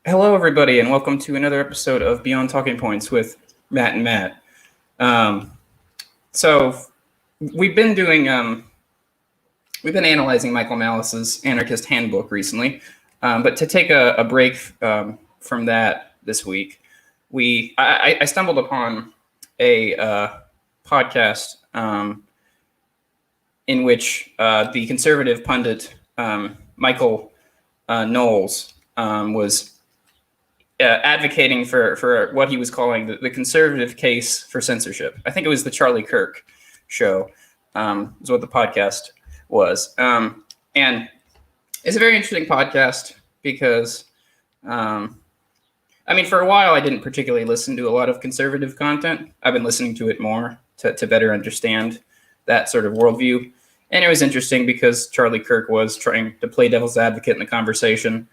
Hello, everybody, and welcome to another episode of Beyond Talking Points with Matt and Matt. So we've been doing, we've been analyzing Michael Knowles' Anarchist Handbook recently, but to take a break from that this week, I stumbled upon a podcast in which the conservative pundit Michael Knowles was advocating for what he was calling the conservative case for censorship. I think it was the Charlie Kirk show, is what the podcast was. And it's a very interesting podcast because, for a while I didn't particularly listen to a lot of conservative content. I've been listening to it more to better understand that sort of worldview. And it was interesting because Charlie Kirk was trying to play devil's advocate in the conversation.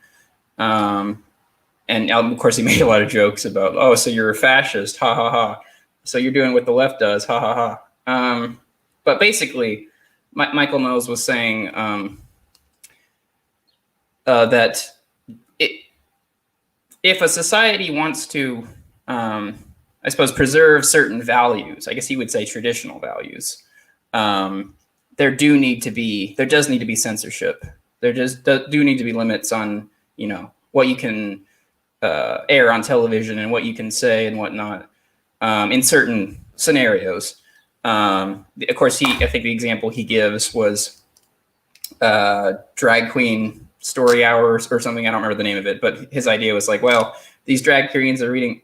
And of course, he made a lot of jokes about, oh, so you're a fascist, ha ha ha. So you're doing what the left does, ha ha ha. But basically, Michael Knowles was saying that if a society wants to, I suppose, preserve certain values, I guess he would say traditional values, there does need to be censorship. There just do need to be limits on, what you can air on television and what you can say and whatnot in certain scenarios. Of course, I think the example he gives was drag queen story hours or something. I don't remember the name of it, but his idea was like, well, these drag queens are reading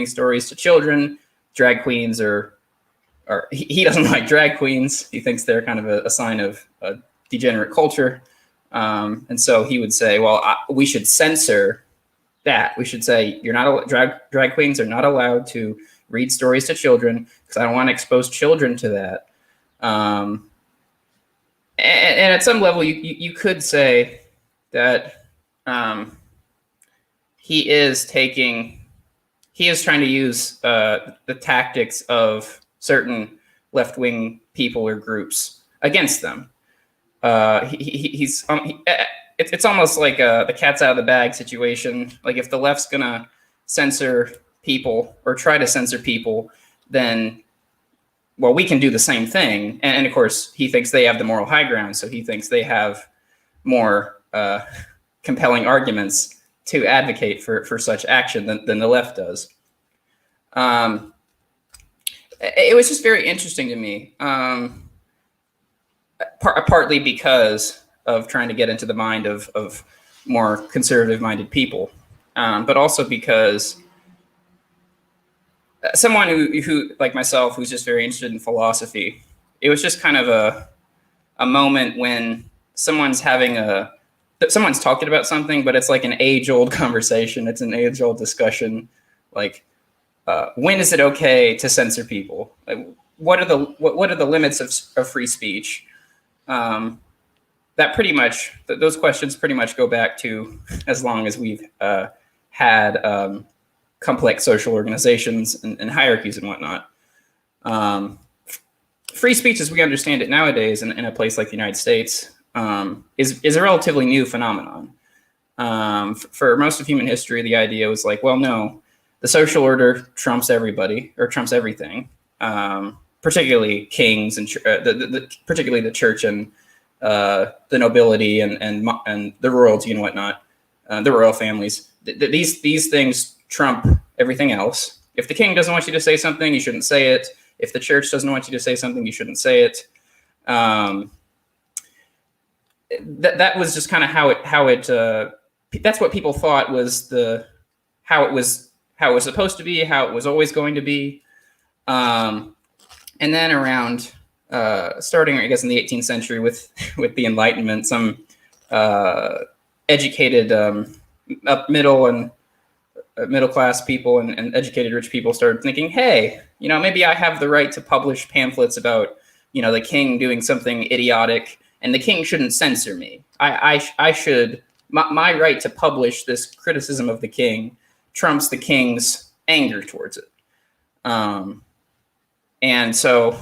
stories to children. Drag queens he doesn't like drag queens. He thinks they're kind of a sign of a degenerate culture. And so he would say, well, we should censor that. We should say you're not drag queens are not allowed to read stories to children because I don't want to expose children to that. And at some level, you could say that he is trying to use the tactics of certain left-wing people or groups against them. It's almost like the cat's out of the bag situation. Like if the left's gonna censor people or try to censor people, then, well, we can do the same thing. And of course, he thinks they have the moral high ground, so he thinks they have more compelling arguments to advocate for such action than the left does. It was just very interesting to me, partly because of trying to get into the mind of more conservative-minded people, but also because someone who like myself, who's just very interested in philosophy, it was just kind of a moment when someone's talking about something, but it's like an age-old conversation. It's an age-old discussion. Like, when is it okay to censor people? Like, what are the limits of free speech? That pretty much, those questions pretty much go back to as long as we've had complex social organizations and hierarchies and whatnot. Free speech, as we understand it nowadays in a place like the United States, is a relatively new phenomenon. For most of human history, the idea was like, well, no, the social order trumps everybody or trumps everything, particularly kings and particularly the church and the nobility and the royalty and whatnot, the royal families. These things trump everything else. If the king doesn't want you to say something, you shouldn't say it. If the church doesn't want you to say something, you shouldn't say it. That was just kind of how it. That's what people thought was how it was supposed to be, how it was always going to be. And then around starting, I guess, in the 18th century with the Enlightenment, some educated middle class people and educated rich people started thinking, hey, maybe I have the right to publish pamphlets about, the king doing something idiotic, and the king shouldn't censor me. I should, my right to publish this criticism of the king trumps the king's anger towards it. And so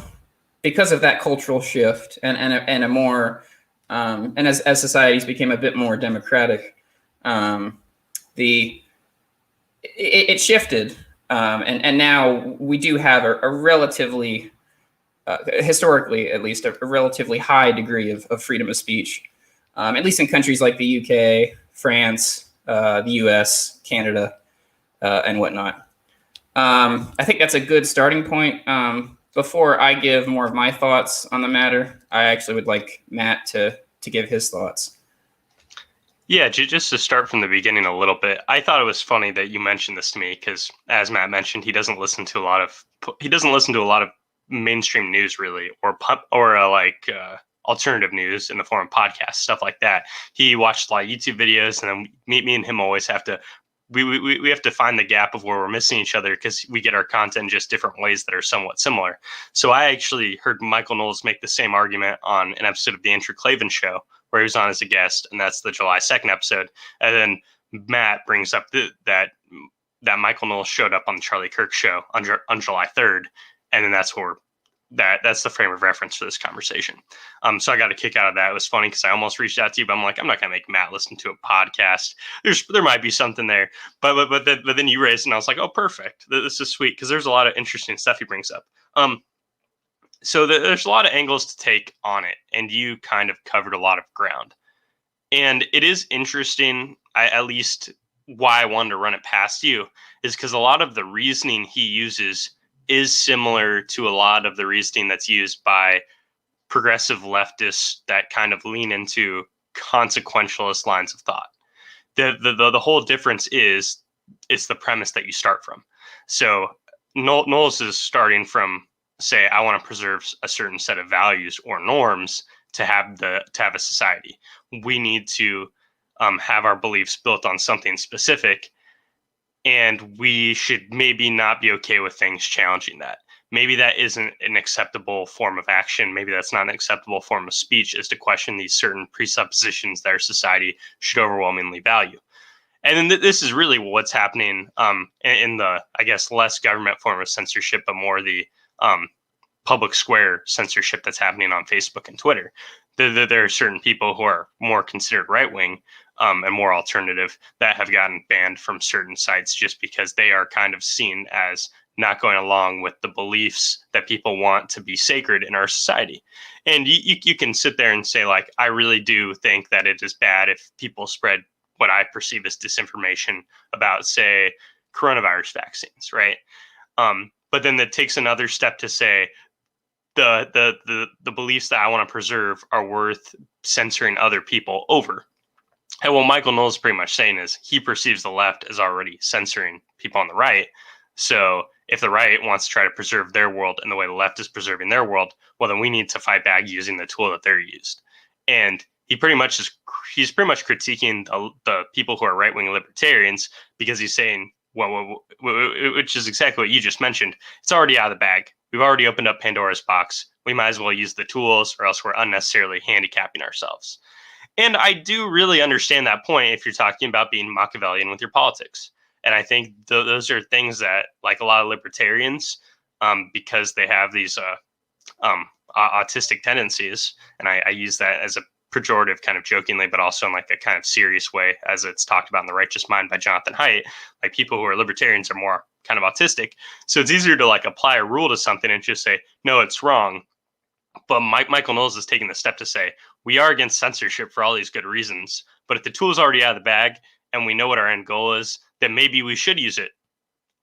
because of that cultural shift and a more, and as societies became a bit more democratic, it shifted, and now we do have a relatively, historically at least, a relatively high degree of freedom of speech, at least in countries like the UK, France, the US, Canada, and whatnot. I think that's a good starting point. Before I give more of my thoughts on the matter, I actually would like Matt to give his thoughts. Yeah, just to start from the beginning a little bit, I thought it was funny that you mentioned this to me because, as Matt mentioned, he doesn't listen to a lot of mainstream news really, or alternative news in the form of podcasts, stuff like that. He watched a lot of YouTube videos, and then me and him always have to we have to find the gap of where we're missing each other because we get our content just different ways that are somewhat similar. So I actually heard Michael Knowles make the same argument on an episode of the Andrew Klavan Show where he was on as a guest, and that's the July 2nd episode. And then Matt brings up that Michael Knowles showed up on the Charlie Kirk Show on July 3rd, and then that's where that's the frame of reference for this conversation. So I got a kick out of that. It was funny because I almost reached out to you, but I'm like, I'm not gonna make Matt listen to a podcast. There might be something there, but then you raised it, and I was like, oh, perfect. This is sweet because there's a lot of interesting stuff he brings up. So there's a lot of angles to take on it, and you kind of covered a lot of ground. And it is interesting, at least why I wanted to run it past you, is because a lot of the reasoning he uses is similar to a lot of the reasoning that's used by progressive leftists that kind of lean into consequentialist lines of thought. The whole difference is it's the premise that you start from. So Knowles is starting from, say, I want to preserve a certain set of values or norms to have a society. We need to have our beliefs built on something specific, and we should maybe not be okay with things challenging that. Maybe that isn't an acceptable form of action. Maybe that's not an acceptable form of speech, is to question these certain presuppositions that our society should overwhelmingly value. And then this is really what's happening in the, I guess, less government form of censorship, but more the public square censorship that's happening on Facebook and Twitter. There are certain people who are more considered right-wing and more alternative that have gotten banned from certain sites just because they are kind of seen as not going along with the beliefs that people want to be sacred in our society. And you can sit there and say, like, I really do think that it is bad if people spread what I perceive as disinformation about, say, coronavirus vaccines, right? But then that takes another step to say the beliefs that I want to preserve are worth censoring other people over. And what Michael Knowles is pretty much saying is he perceives the left as already censoring people on the right. So if the right wants to try to preserve their world in the way the left is preserving their world, well, then we need to fight back using the tool that they're used. And he's pretty much critiquing the people who are right-wing libertarians because he's saying, well, which is exactly what you just mentioned. It's already out of the bag. We've already opened up Pandora's box. We might as well use the tools, or else we're unnecessarily handicapping ourselves. And I do really understand that point if you're talking about being Machiavellian with your politics. And I think those are things that, like a lot of libertarians, because they have these autistic tendencies, and I use that as a pejorative kind of jokingly, but also in like a kind of serious way, as it's talked about in The Righteous Mind by Jonathan Haidt. Like, people who are libertarians are more kind of autistic. So it's easier to like apply a rule to something and just say, no, it's wrong. But Michael Knowles is taking the step to say, we are against censorship for all these good reasons. But if the tool is already out of the bag and we know what our end goal is, then maybe we should use it.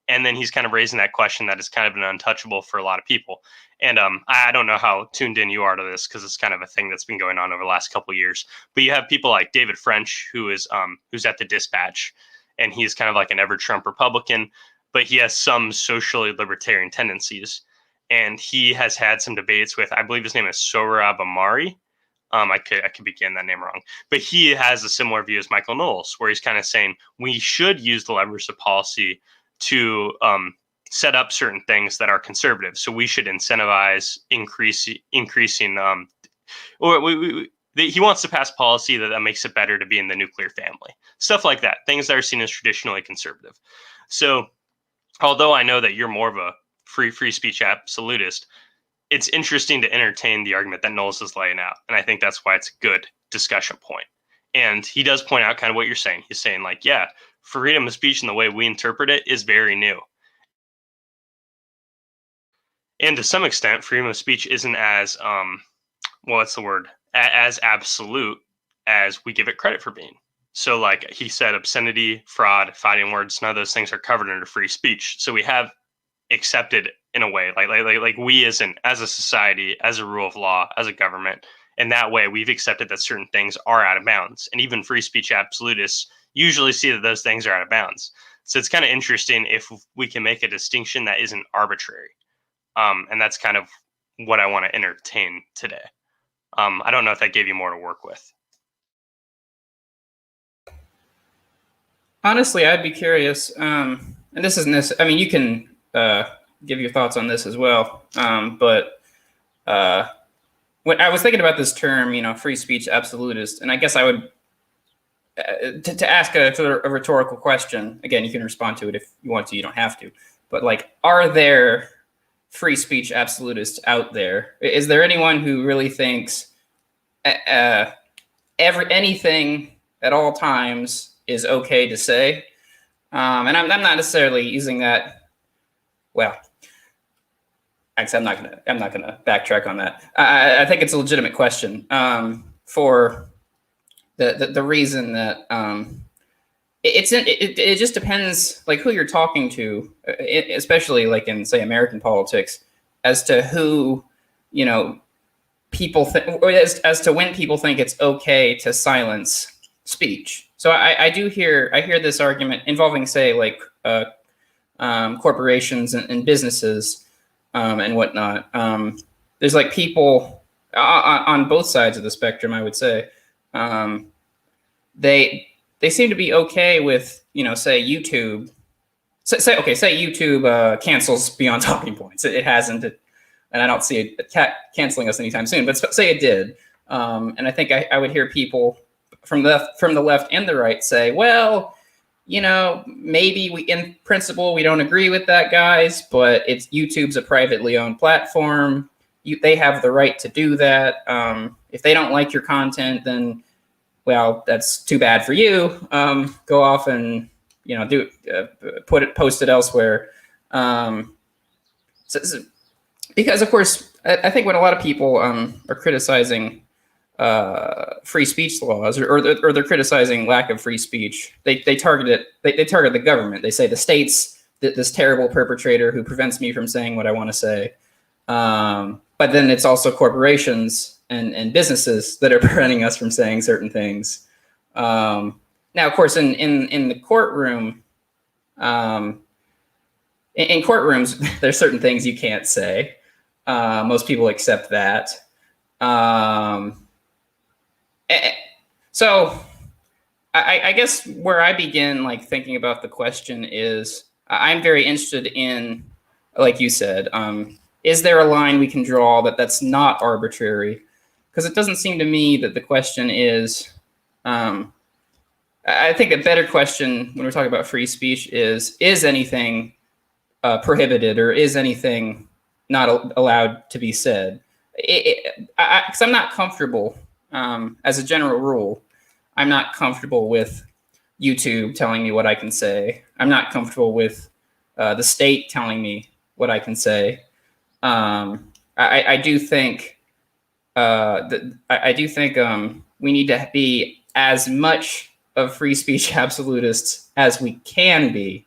And then he's kind of raising that question that is kind of an untouchable for a lot of people. And I don't know how tuned in you are to this, because it's kind of a thing that's been going on over the last couple of years. But you have people like David French, who's at the Dispatch, and he's kind of like an ever-Trump Republican, but he has some socially libertarian tendencies. And he has had some debates with, I believe his name is Sohrab Ahmari. I could be getting that name wrong, but he has a similar view as Michael Knowles, where he's kind of saying we should use the levers of policy to set up certain things that are conservative. So we should incentivize increasing. He wants to pass policy that makes it better to be in the nuclear family, stuff like that. Things that are seen as traditionally conservative. So, although I know that you're more of a free speech absolutist, it's interesting to entertain the argument that Knowles is laying out. And I think that's why it's a good discussion point. And he does point out kind of what you're saying. He's saying, like, yeah, freedom of speech and the way we interpret it is very new. And to some extent, freedom of speech isn't as, what's the word, as absolute as we give it credit for being. So like he said, obscenity, fraud, fighting words, none of those things are covered under free speech. So we have accepted in a way, like we as a society, as a rule of law, as a government, in that way, we've accepted that certain things are out of bounds. And even free speech absolutists usually see that those things are out of bounds. So it's kind of interesting if we can make a distinction that isn't arbitrary. And that's kind of what I want to entertain today. I don't know if that gave you more to work with. Honestly, I'd be curious, and this isn't this. I mean, you can give your thoughts on this as well. But when I was thinking about this term, free speech absolutist, and I guess I would to ask a sort of a rhetorical question. Again, you can respond to it if you want to. You don't have to. But like, are there free speech absolutists out there? Is there anyone who really thinks anything at all times is okay to say? And I'm not necessarily using that. Well, actually, I'm not gonna backtrack on that. I think it's a legitimate question for the reason that it just depends, like, who you're talking to, especially like in, say, American politics, as to who people think, or as to when people think it's okay to silence speech. So I hear this argument involving, say, like corporations and businesses and whatnot. There's like people on both sides of the spectrum, I would say. They seem to be okay with, say YouTube. Say YouTube cancels Beyond Talking Points. It hasn't, and I don't see it canceling us anytime soon. But say it did, and I think I would hear people from the left and the right say, well, maybe in principle we don't agree with that, guys, but YouTube's a privately owned platform. They have the right to do that. If they don't like your content, then, well, that's too bad for you. Go off and post it elsewhere. Because of course, I think when a lot of people are criticizing free speech laws, or they're criticizing lack of free speech, they target the government. They say the state's this terrible perpetrator who prevents me from saying what I want to say. But then it's also corporations and businesses that are preventing us from saying certain things. Now, of course, in the courtroom, in courtrooms, there's certain things you can't say. Most people accept that. So I guess where I begin, like, thinking about the question is, I'm very interested in, like you said, is there a line we can draw that's not arbitrary? Because it doesn't seem to me that the question is, I think a better question when we're talking about free speech is anything prohibited, or is anything not allowed to be said? Because I'm not comfortable, as a general rule, I'm not comfortable with YouTube telling me what I can say. I'm not comfortable with the state telling me what I can say. I do think we need to be as much of free speech absolutists as we can be,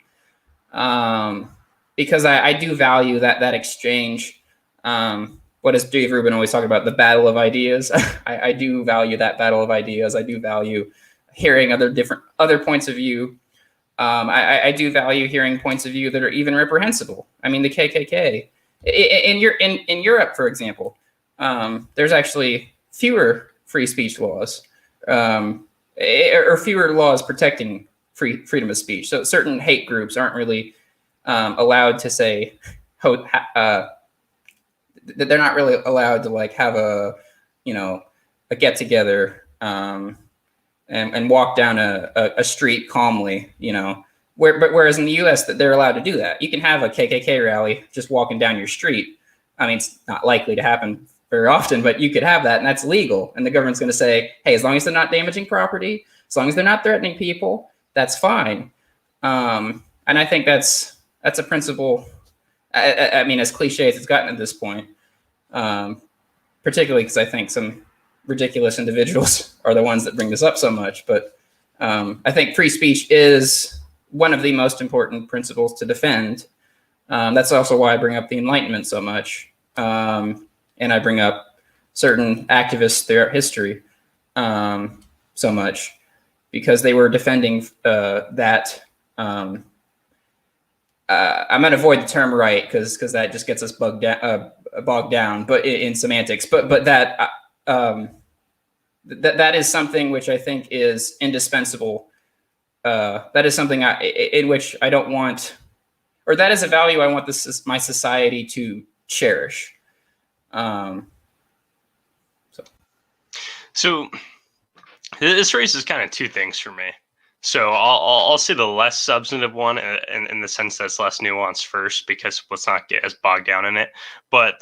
because I do value that exchange. What does Dave Rubin always talk about? The battle of ideas. I do value that battle of ideas. I do value hearing other points of view. I do value hearing points of view that are even reprehensible. I mean, the KKK. In Europe, for example, there's actually fewer free speech laws, or fewer laws protecting freedom of speech. So certain hate groups aren't really allowed to say, they're not really allowed to, like, have a get together and walk down a street calmly, whereas in the US that they're allowed to do that. You can have a KKK rally just walking down your street. I mean, it's not likely to happen very often, but you could have that, and that's legal. And the government's going to say, hey, as long as they're not damaging property, as long as they're not threatening people, that's fine. And I think that's a principle. I mean, as cliche as it's gotten at this point, particularly because I think some ridiculous individuals are the ones that bring this up so much. But I think free speech is one of the most important principles to defend. That's also why I bring up the Enlightenment so much, and I bring up certain activists throughout history so much, because they were defending that. I'm going to avoid the term right because that just gets us bogged down, but in semantics. But that that is something which I think is indispensable. That is something in which I don't want, or that is a value I want my society to cherish. So this raises kind of two things for me. So I'll say the less substantive one in the sense that's less nuanced first, because let's not get as bogged down in it. But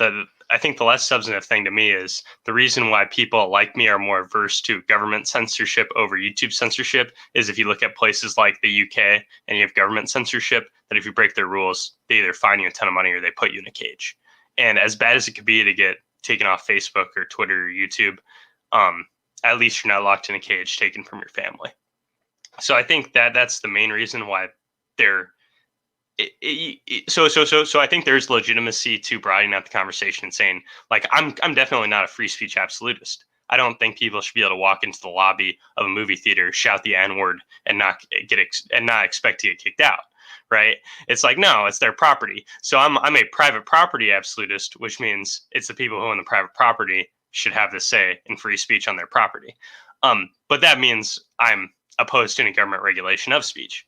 I think the less substantive thing to me is the reason why people like me are more averse to government censorship over YouTube censorship is if you look at places like the UK and you have government censorship, that if you break their rules, they either fine you a ton of money or they put you in a cage. And as bad as it could be to get taken off Facebook or Twitter or YouTube, at least you're not locked in a cage taken from your family. So I think that's the main reason why they're. So I think there's legitimacy to broadening out the conversation and saying, like, I'm definitely not a free speech absolutist. I don't think people should be able to walk into the lobby of a movie theater, shout the N-word, and not expect to get kicked out. Right? It's like, no, it's their property. So I'm a private property absolutist, which means it's the people who own the private property should have the say in free speech on their property. But that means I'm opposed to any government regulation of speech.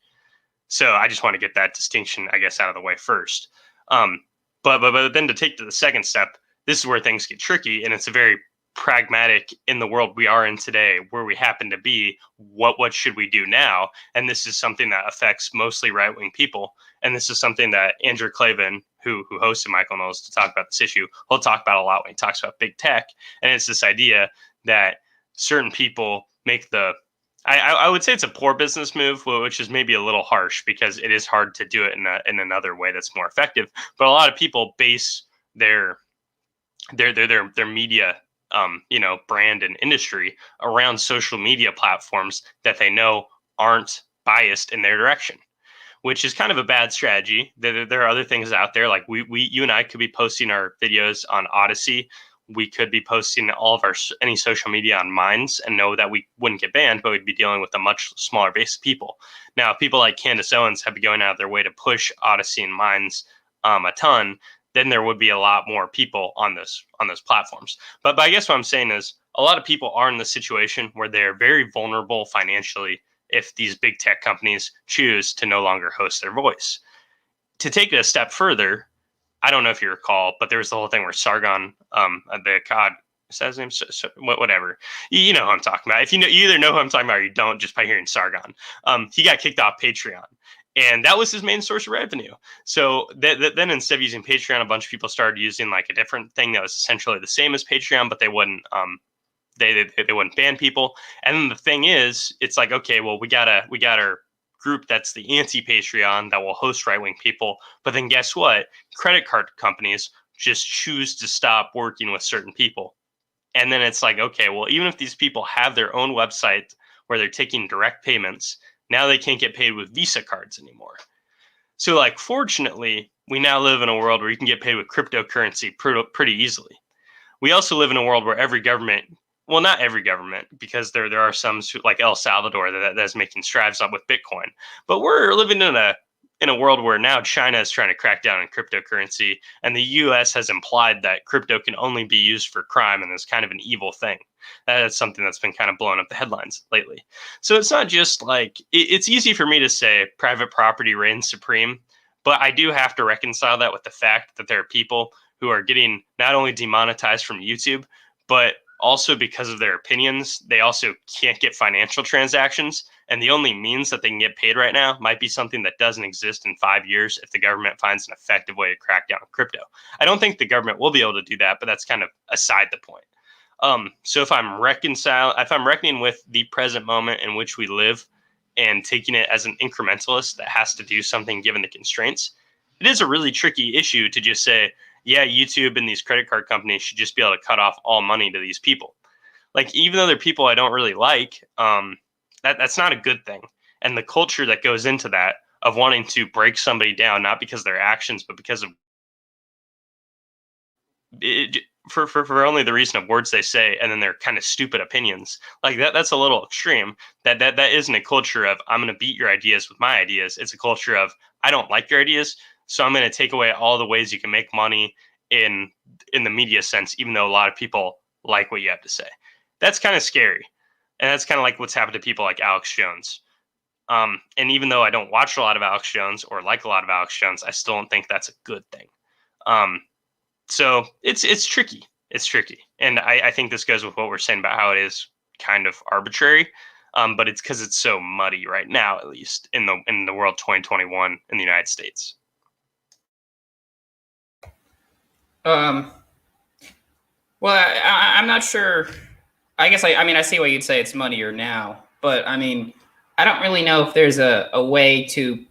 So I just want to get that distinction, I guess, out of the way first. But then to take to the second step, this is where things get tricky, and it's a very pragmatic, in the world we are in today, where we happen to be, what should we do now? And this is something that affects mostly right-wing people. And this is something that Andrew Klavan, who hosted Michael Knowles to talk about this issue, he'll talk about a lot when he talks about big tech. And it's this idea that certain people make I would say it's a poor business move, which is maybe a little harsh because it is hard to do it in another way that's more effective. But a lot of people base their media, brand and industry around social media platforms that they know aren't biased in their direction, which is kind of a bad strategy. There are other things out there, like you and I could be posting our videos on Odyssey. We could be posting all of any social media on Minds and know that we wouldn't get banned, but we'd be dealing with a much smaller base of people. Now, if people like Candace Owens have been going out of their way to push Odyssey and Minds a ton, then there would be a lot more people on those platforms. But I guess what I'm saying is a lot of people are in the situation where they're very vulnerable financially if these big tech companies choose to no longer host their voice. To take it a step further, I don't know if you recall, but there was the whole thing where Sargon, the COD, is that his name? Whatever. You know who I'm talking about. If you either know who I'm talking about or you don't, just by hearing Sargon. He got kicked off Patreon, and that was his main source of revenue. So then instead of using Patreon, a bunch of people started using like a different thing that was essentially the same as Patreon, but they wouldn't they wouldn't ban people. And then the thing is, it's like, okay, well, we got our group that's the anti-Patreon that will host right-wing people. But then guess what? Credit card companies just choose to stop working with certain people. And then it's like, okay, well, even if these people have their own website where they're taking direct payments, now they can't get paid with Visa cards anymore. So, like, fortunately, we now live in a world where you can get paid with cryptocurrency pretty easily. We also live in a world where every government, well, not every government, because there are some like El Salvador that's making strides up with Bitcoin. But we're living in a world where now China is trying to crack down on cryptocurrency, and the U.S. has implied that crypto can only be used for crime and is kind of an evil thing. That's something that's been kind of blowing up the headlines lately. So it's not just like, it's easy for me to say private property reigns supreme, but I do have to reconcile that with the fact that there are people who are getting not only demonetized from YouTube, but also because of their opinions, they also can't get financial transactions. And the only means that they can get paid right now might be something that doesn't exist in 5 years if the government finds an effective way to crack down on crypto. I don't think the government will be able to do that, but that's kind of aside the point. So if I'm reckoning with the present moment in which we live, and taking it as an incrementalist that has to do something given the constraints, it is a really tricky issue to just say, yeah, YouTube and these credit card companies should just be able to cut off all money to these people. Like, even though they're people I don't really like, that's not a good thing. And the culture that goes into that of wanting to break somebody down, not because of their actions, but because of it, for only the reason of words they say, and then their kind of stupid opinions, like that's a little extreme. That isn't a culture of I'm going to beat your ideas with my ideas. It's a culture of I don't like your ideas, so I'm going to take away all the ways you can make money in the media sense, even though a lot of people like what you have to say. That's kind of scary, and that's kind of like what's happened to people like Alex Jones. And even though I don't watch a lot of Alex Jones or like a lot of Alex Jones, I still don't think that's a good thing. So it's tricky. It's tricky. And I think this goes with what we're saying about how it is kind of arbitrary. But it's because it's so muddy right now, at least in the world 2021 in the United States. Well, I'm not sure. I guess I mean I see why you'd say it's muddier now, but I mean I don't really know if there's a way to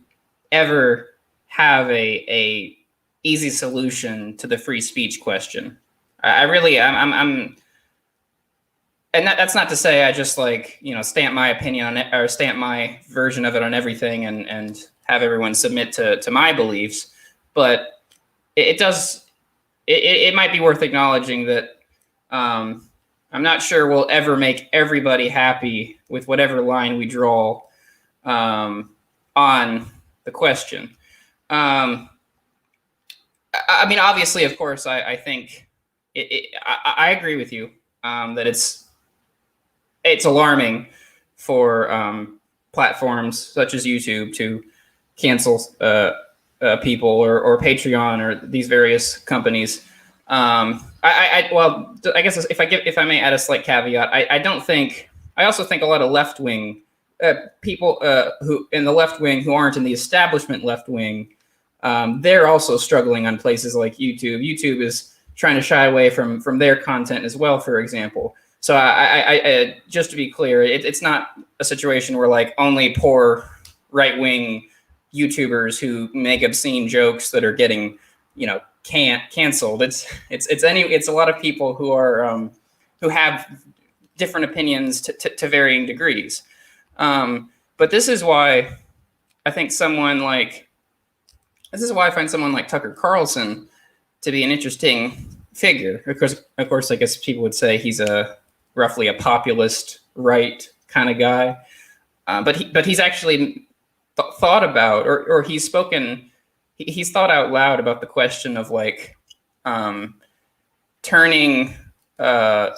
ever have a easy solution to the free speech question. I'm and that's not to say I just like, stamp my opinion on it or stamp my version of it on everything and have everyone submit to my beliefs, but it might be worth acknowledging that I'm not sure we'll ever make everybody happy with whatever line we draw on the question. I mean, obviously, of course, I think I agree with you that it's alarming for platforms such as YouTube to cancel people or Patreon or these various companies. Well, I guess if I may add a slight caveat, I also think a lot of left wing people who in the left wing who aren't in the establishment left wing, they're also struggling on places like YouTube. YouTube is trying to shy away from their content as well, for example. So I just to be clear, it's not a situation where like only poor right wing YouTubers who make obscene jokes that are getting, canceled. It's a lot of people who are who have different opinions to varying degrees. But this is why I find someone like Tucker Carlson to be an interesting figure. Of course, I guess people would say he's roughly a populist right kind of guy. But he's actually thought about or he's thought out loud about the question of like turning the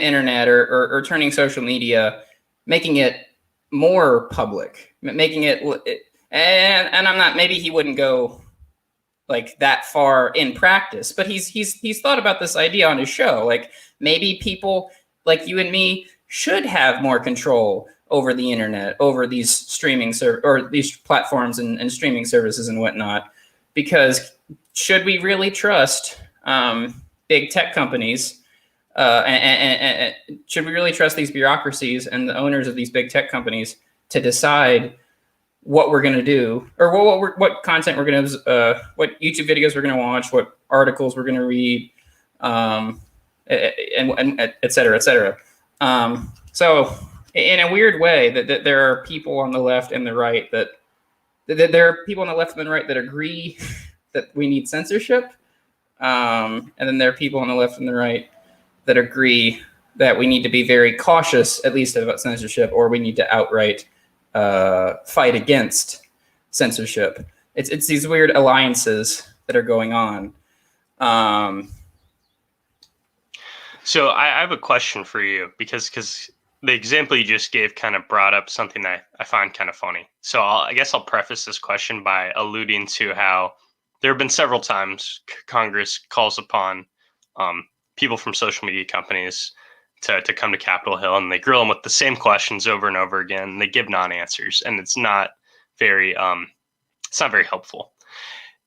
internet or turning social media, making it more public, making it, and I'm not, maybe he wouldn't go like that far in practice, but he's thought about this idea on his show. Like maybe people like you and me should have more control over the internet, over these streaming or these platforms and streaming services and whatnot, because should we really trust big tech companies? And should we really trust these bureaucracies and the owners of these big tech companies to decide what we're going to do, or what content we're going to, what YouTube videos we're going to watch, what articles we're going to read, and et cetera, et cetera. So in a weird way, that there are people on the left and the right that there are people on the left and the right that agree that we need censorship, and then there are people on the left and the right that agree that we need to be very cautious, at least about censorship, or we need to outright fight against censorship. It's these weird alliances that are going on. So I have a question for you because the example you just gave kind of brought up something that I find kind of funny. So I guess I'll preface this question by alluding to how there have been several times Congress calls upon people from social media companies to come to Capitol Hill, and they grill them with the same questions over and over again. And they give non-answers, and it's not very helpful.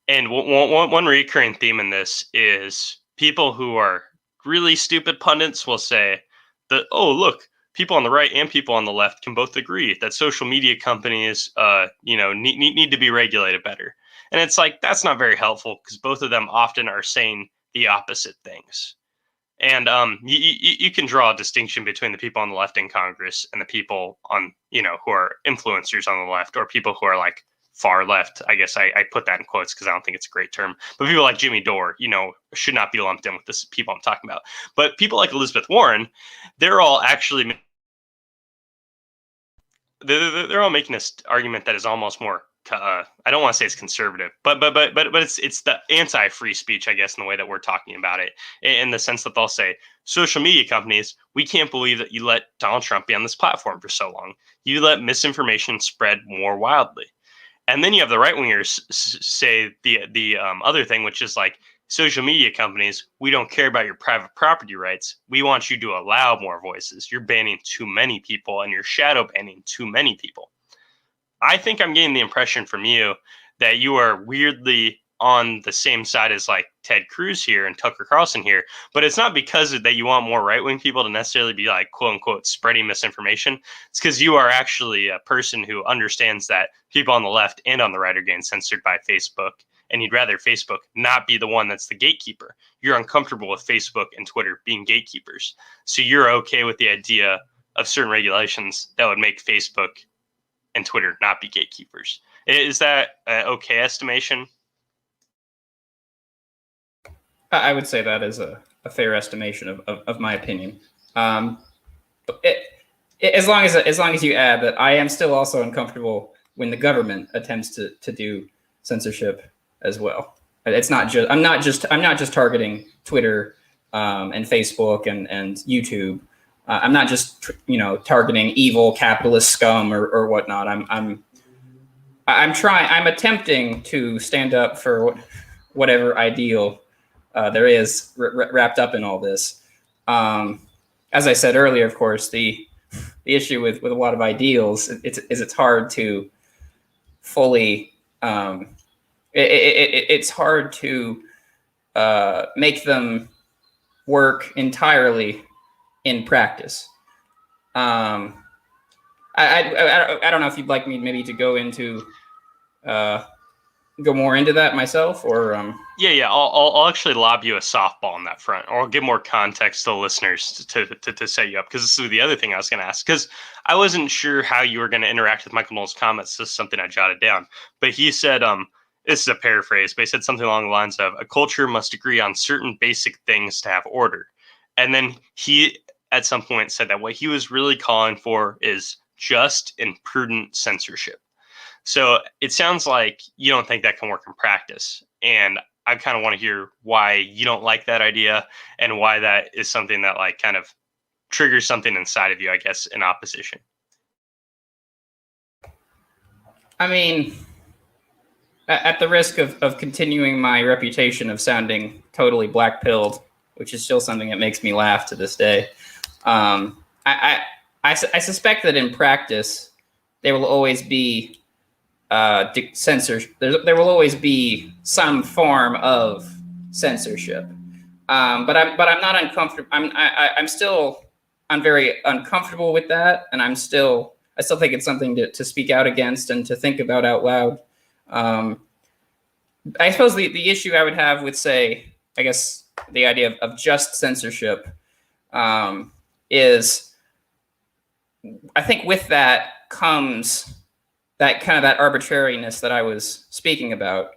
And one recurring theme in this is people who are really stupid pundits will say that, oh, look, people on the right and people on the left can both agree that social media companies, need to be regulated better. And it's like, that's not very helpful because both of them often are saying the opposite things. And you can draw a distinction between the people on the left in Congress and the people on, who are influencers on the left, or people who are like far left. I guess I put that in quotes because I don't think it's a great term. But people like Jimmy Dore, should not be lumped in with this people I'm talking about. But people like Elizabeth Warren, they're all actually they're all making this argument that is almost more. I don't want to say it's conservative, but it's the anti-free speech, I guess, in the way that we're talking about it, in the sense that they'll say, social media companies, we can't believe that you let Donald Trump be on this platform for so long. You let misinformation spread more wildly. And then you have the right wingers say the other thing, which is like, social media companies, we don't care about your private property rights. We want you to allow more voices. You're banning too many people and you're shadow banning too many people. I think I'm getting the impression from you that you are weirdly on the same side as like Ted Cruz here and Tucker Carlson here, but it's not because that you want more right-wing people to necessarily be like, quote unquote, spreading misinformation. It's because you are actually a person who understands that people on the left and on the right are getting censored by Facebook, and you'd rather Facebook not be the one that's the gatekeeper. You're uncomfortable with Facebook and Twitter being gatekeepers. So you're okay with the idea of certain regulations that would make Facebook and Twitter not be gatekeepers. Is that an okay estimation? I would say that is a fair estimation of my opinion. As long as you add that I am still also uncomfortable when the government attempts to do censorship as well. It's not just I'm not just targeting Twitter and Facebook and YouTube. I'm not just targeting evil capitalist scum or whatnot. I'm attempting to stand up for whatever ideal there is wrapped up in all this. As I said earlier, of course, the issue with a lot of ideals it's hard to fully it's hard to make them work entirely in practice. I don't know if you'd like me maybe to go more into that myself, or Yeah. I'll actually lob you a softball on that front, or I'll give more context to the listeners to set you up, because this is the other thing I was going to ask, because I wasn't sure how you were going to interact with Michael Knowles' comments. This is something I jotted down, but he said, this is a paraphrase, but he said something along the lines of, a culture must agree on certain basic things to have order. And then he, at some point, said that what he was really calling for is just and prudent censorship. So it sounds like you don't think that can work in practice. And I kind of want to hear why you don't like that idea and why that is something that like kind of triggers something inside of you, I guess, in opposition. I mean, at the risk of continuing my reputation of sounding totally black-pilled, which is still something that makes me laugh to this day, I suspect that in practice, there will always be censorship. There will always be some form of censorship, but I'm not uncomfortable. I'm very uncomfortable with that, and I still think it's something to speak out against and to think about out loud. I suppose the issue I would have with, say, I guess the idea of just censorship is, I think with that comes that kind of that arbitrariness that I was speaking about,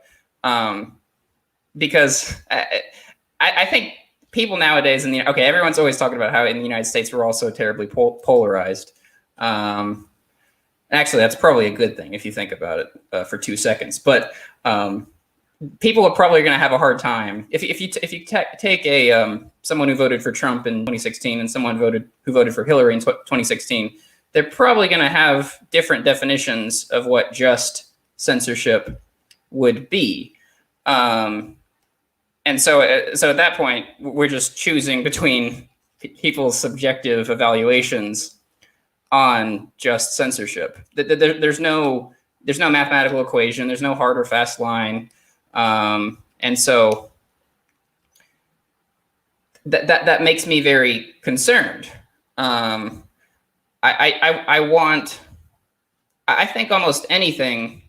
because I think people nowadays everyone's always talking about how in the United States we're all so terribly polarized. Actually, that's probably a good thing if you think about it for 2 seconds. But people are probably going to have a hard time if you take someone who voted for Trump in 2016 and someone who voted for Hillary in 2016. They're probably going to have different definitions of what just censorship would be. And so at that point, we're just choosing between people's subjective evaluations on just censorship. There's no mathematical equation. There's no hard or fast line. And so that makes me very concerned. I think almost anything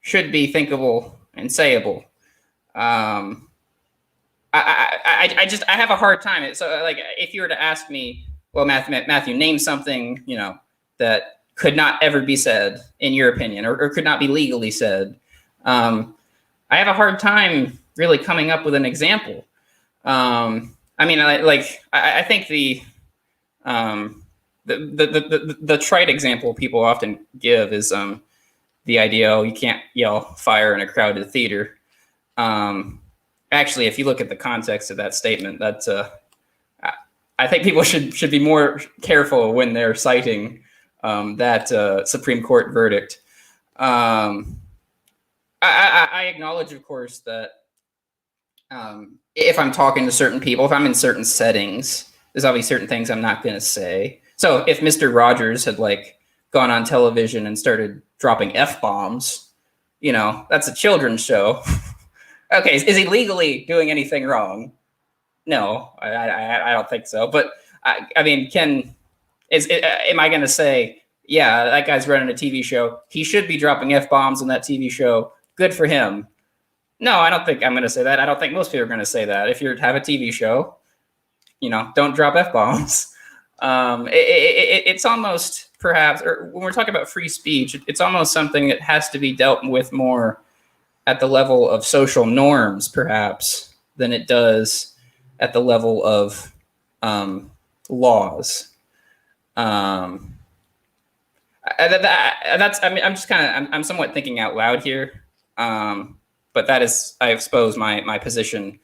should be thinkable and sayable. Um, I have a hard time. So like, if you were to ask me, well, Matthew, name something, that could not ever be said in your opinion, or could not be legally said. I have a hard time really coming up with an example. I mean, I think the trite example people often give is the idea, oh, you can't yell fire in a crowded theater. Actually, if you look at the context of that statement, I think people should be more careful when they're citing that Supreme Court verdict. I acknowledge, of course, that if I'm talking to certain people, if I'm in certain settings, there's obviously certain things I'm not going to say. So if Mr. Rogers had gone on television and started dropping F-bombs, that's a children's show. Okay, is he legally doing anything wrong? No, I don't think so. But I mean, am I going to say, yeah, that guy's running a TV show, he should be dropping F-bombs on that TV show, good for him? No, I don't think I'm going to say that. I don't think most people are going to say that. If you have a TV show, don't drop F-bombs. It's almost, perhaps, or when we're talking about free speech, it's almost something that has to be dealt with more at the level of social norms, perhaps, than it does at the level of laws. I'm somewhat thinking out loud here. But that is, I expose my position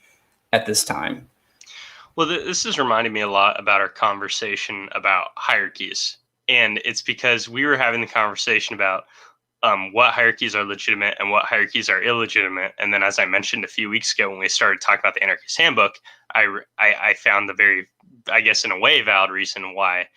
at this time. Well, this is reminding me a lot about our conversation about hierarchies. And it's because we were having the conversation about what hierarchies are legitimate and what hierarchies are illegitimate. And then, as I mentioned a few weeks ago, when we started talking about the Anarchist Handbook, I found the very, I guess, in a way, valid reason why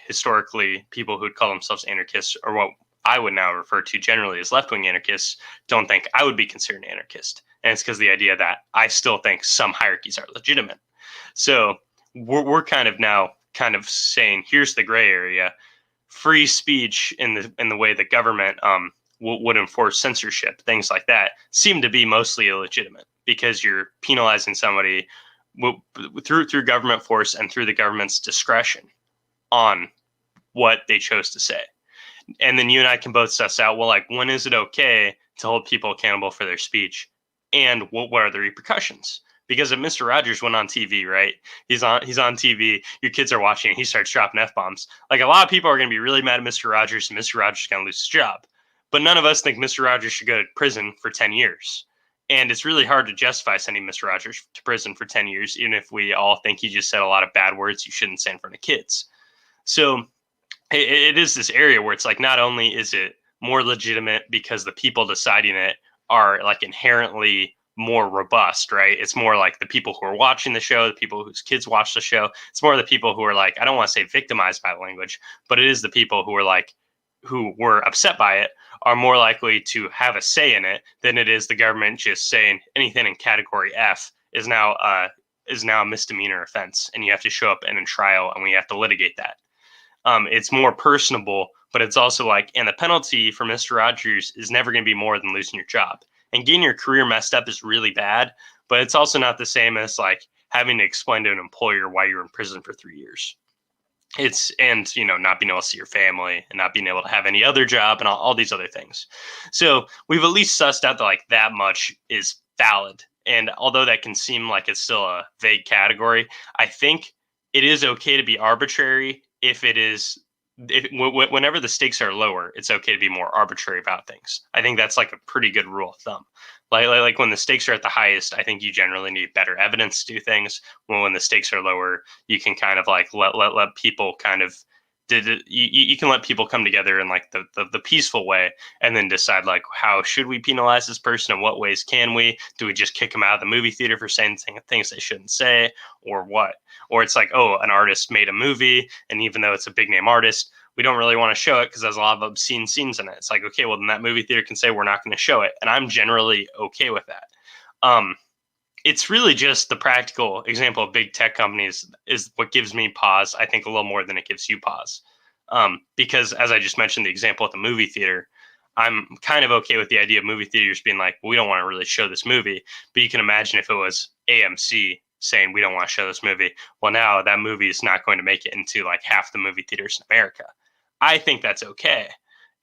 historically people who'd call themselves anarchists, or what I would now refer to generally as left-wing anarchists, don't think I would be considered an anarchist. And it's because the idea that I still think some hierarchies are legitimate. So we're kind of saying, here's the gray area. Free speech in the way the government would enforce censorship, things like that, seem to be mostly illegitimate because you're penalizing somebody through government force and through the government's discretion on what they chose to say. And then you and I can both suss out, well, like, when is it okay to hold people accountable for their speech, and what are the repercussions? Because if Mr. Rogers went on TV, right? He's on TV. Your kids are watching. He starts dropping F-bombs. Like, a lot of people are going to be really mad at Mr. Rogers, and Mr. Rogers is going to lose his job. But none of us think Mr. Rogers should go to prison for 10 years. And it's really hard to justify sending Mr. Rogers to prison for 10 years, even if we all think he just said a lot of bad words you shouldn't say in front of kids. So it is this area where it's like, not only is it more legitimate because the people deciding it are like inherently more robust, right? It's more like the people who are watching the show, the people whose kids watch the show. It's more the people who are like, I don't want to say victimized by language, but it is the people who are like, who were upset by it are more likely to have a say in it than it is the government just saying anything in category F is now a misdemeanor offense, and you have to show up in a trial, and we have to litigate that. It's more personable, but it's also like, and the penalty for Mr. Rogers is never going to be more than losing your job. And getting your career messed up is really bad, but it's also not the same as like having to explain to an employer why you're in prison for 3 years. And not being able to see your family and not being able to have any other job and all these other things. So we've at least sussed out that like that much is valid. And although that can seem like it's still a vague category, I think it is okay to be arbitrary whenever the stakes are lower, it's okay to be more arbitrary about things. I think that's like a pretty good rule of thumb. Like when the stakes are at the highest, I think you generally need better evidence to do things. When the stakes are lower, you can kind of like let people kind of you can let people come together in like the peaceful way, and then decide like, how should we penalize this person? In what ways can we? Do we just kick them out of the movie theater for saying things they shouldn't say, or what? Or it's like, oh, an artist made a movie, and even though it's a big name artist, we don't really want to show it because there's a lot of obscene scenes in it. It's like, okay, well, then that movie theater can say we're not going to show it. And I'm generally okay with that. it's really just the practical example of big tech companies is what gives me pause. I think a little more than it gives you pause, because as I just mentioned, the example at the movie theater, I'm kind of okay with the idea of movie theaters being like, we don't want to really show this movie. But you can imagine if it was AMC saying we don't want to show this movie. Well, now that movie is not going to make it into like half the movie theaters in America. I think that's okay.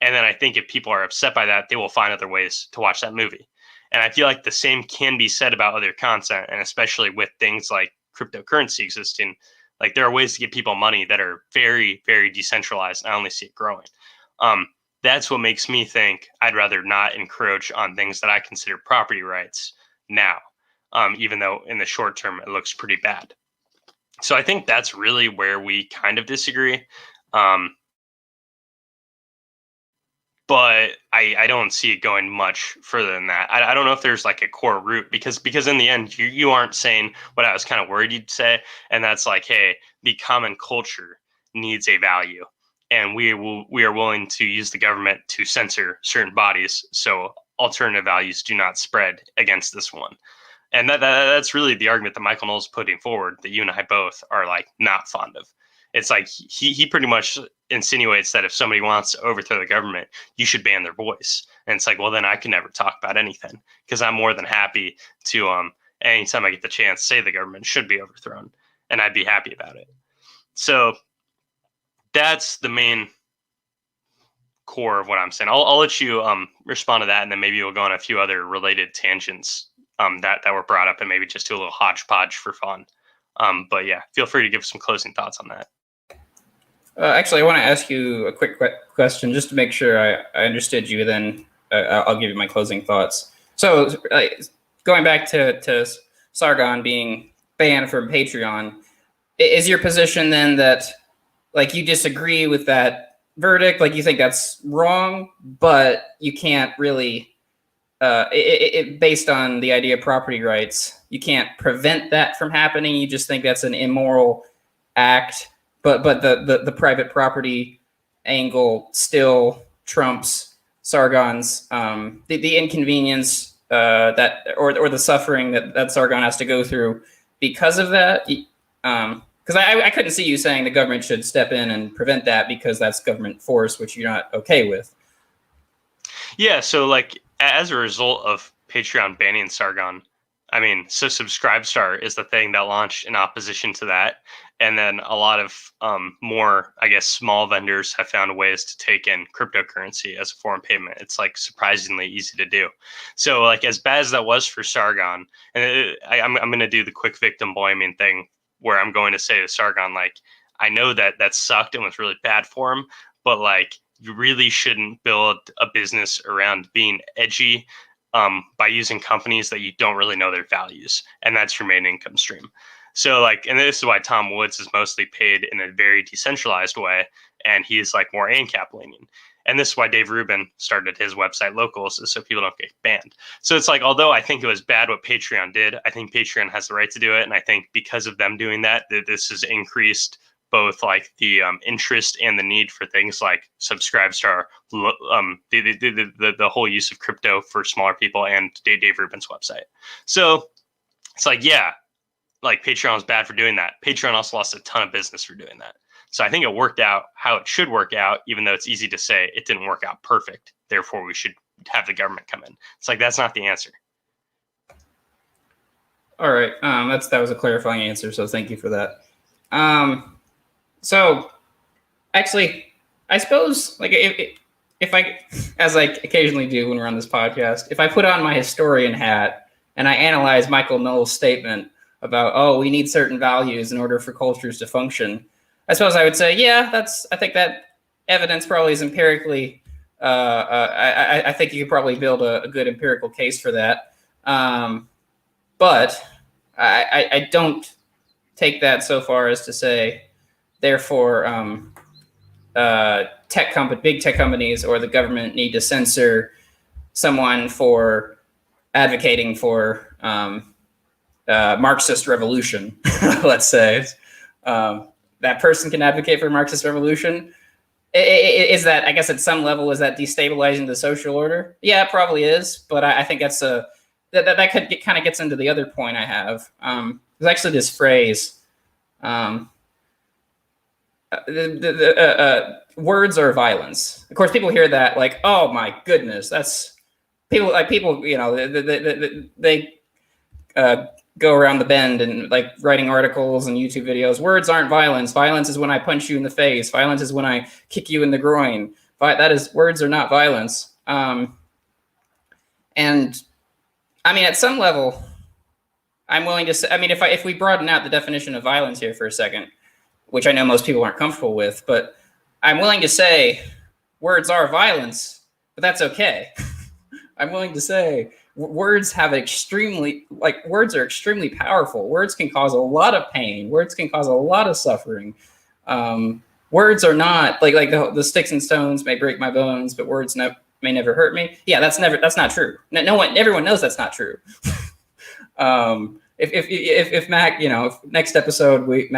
And then I think if people are upset by that, they will find other ways to watch that movie. And I feel like the same can be said about other content, and especially with things like cryptocurrency existing. Like there are ways to get people money that are very, very decentralized. And I only see it growing. That's what makes me think I'd rather not encroach on things that I consider property rights now, even though in the short term it looks pretty bad. So I think that's really where we kind of disagree. But I don't see it going much further than that. I don't know if there's like a core root because in the end you aren't saying what I was kind of worried you'd say, and that's like, hey, the common culture needs a value, and we are willing to use the government to censor certain bodies so alternative values do not spread against this one. And that's really the argument that Michael Knowles is putting forward that you and I both are like not fond of. It's like he pretty much insinuates that if somebody wants to overthrow the government, you should ban their voice. And it's like, well, then I can never talk about anything because I'm more than happy to anytime I get the chance, say the government should be overthrown, and I'd be happy about it. So that's the main core of what I'm saying. I'll let you respond to that, and then maybe we'll go on a few other related tangents that were brought up, and maybe just do a little hodgepodge for fun. But yeah, feel free to give some closing thoughts on that. Actually, I want to ask you a quick question just to make sure I understood you. Then I'll give you my closing thoughts. So, going back to Sargon being banned from Patreon, is your position then that like you disagree with that verdict? Like you think that's wrong, but you can't really, based on the idea of property rights, you can't prevent that from happening. You just think that's an immoral act. But the private property angle still trumps Sargon's the inconvenience that or the suffering that Sargon has to go through because of that. Because I couldn't see you saying the government should step in and prevent that because that's government force, which you're not okay with. Yeah, so like as a result of Patreon banning Sargon, I mean, so Subscribestar is the thing that launched in opposition to that. And then a lot of more, I guess, small vendors have found ways to take in cryptocurrency as a form of payment. It's like surprisingly easy to do. So like as bad as that was for Sargon, and I'm going to do the quick victim blaming thing where I'm going to say to Sargon, like, I know that sucked and was really bad for him, but like you really shouldn't build a business around being edgy by using companies that you don't really know their values. And that's your main income stream. So like, and this is why Tom Woods is mostly paid in a very decentralized way. And he's like more ANCAP leaning. And this is why Dave Rubin started his website Locals, is so people don't get banned. So it's like, although I think it was bad what Patreon did, I think Patreon has the right to do it. And I think because of them doing that, this has increased both like the interest and the need for things like Subscribestar, the whole use of crypto for smaller people, and Dave Rubin's website. So it's like, yeah, like Patreon was bad for doing that. Patreon also lost a ton of business for doing that. So I think it worked out how it should work out, even though it's easy to say it didn't work out perfect. Therefore, we should have the government come in. It's like, that's not the answer. All right. That was a clarifying answer. So thank you for that. So actually, I suppose like if I, as I occasionally do when we're on this podcast, if I put on my historian hat and I analyze Michael Knowles' statement about, oh, we need certain values in order for cultures to function, I suppose I would say, yeah, I think that evidence probably is empirically, I think you could probably build a good empirical case for that. But I don't take that so far as to say, therefore, big tech companies or the government need to censor someone for advocating for Marxist revolution, let's say. That person can advocate for Marxist revolution. Is that, I guess at some level, is that destabilizing the social order? Yeah, it probably is. But I think that's that kind of gets into the other point I have. There's actually this phrase, words are violence. Of course, people hear that like, oh my goodness, that's people, you know, they go around the bend and like writing articles and YouTube videos. Words aren't violence. Violence is when I punch you in the face. Violence is when I kick you in the groin. Words are not violence. And I mean, at some level, I'm willing to say, I mean, if we broaden out the definition of violence here for a second, which I know most people aren't comfortable with, but I'm willing to say words are violence, but that's okay. I'm willing to say words are extremely powerful. Words can cause a lot of pain. Words can cause a lot of suffering. Words are not like the sticks and stones may break my bones, but words may never hurt me. Yeah, that's not true. Everyone knows that's not true. If Matt, you know, if next episode we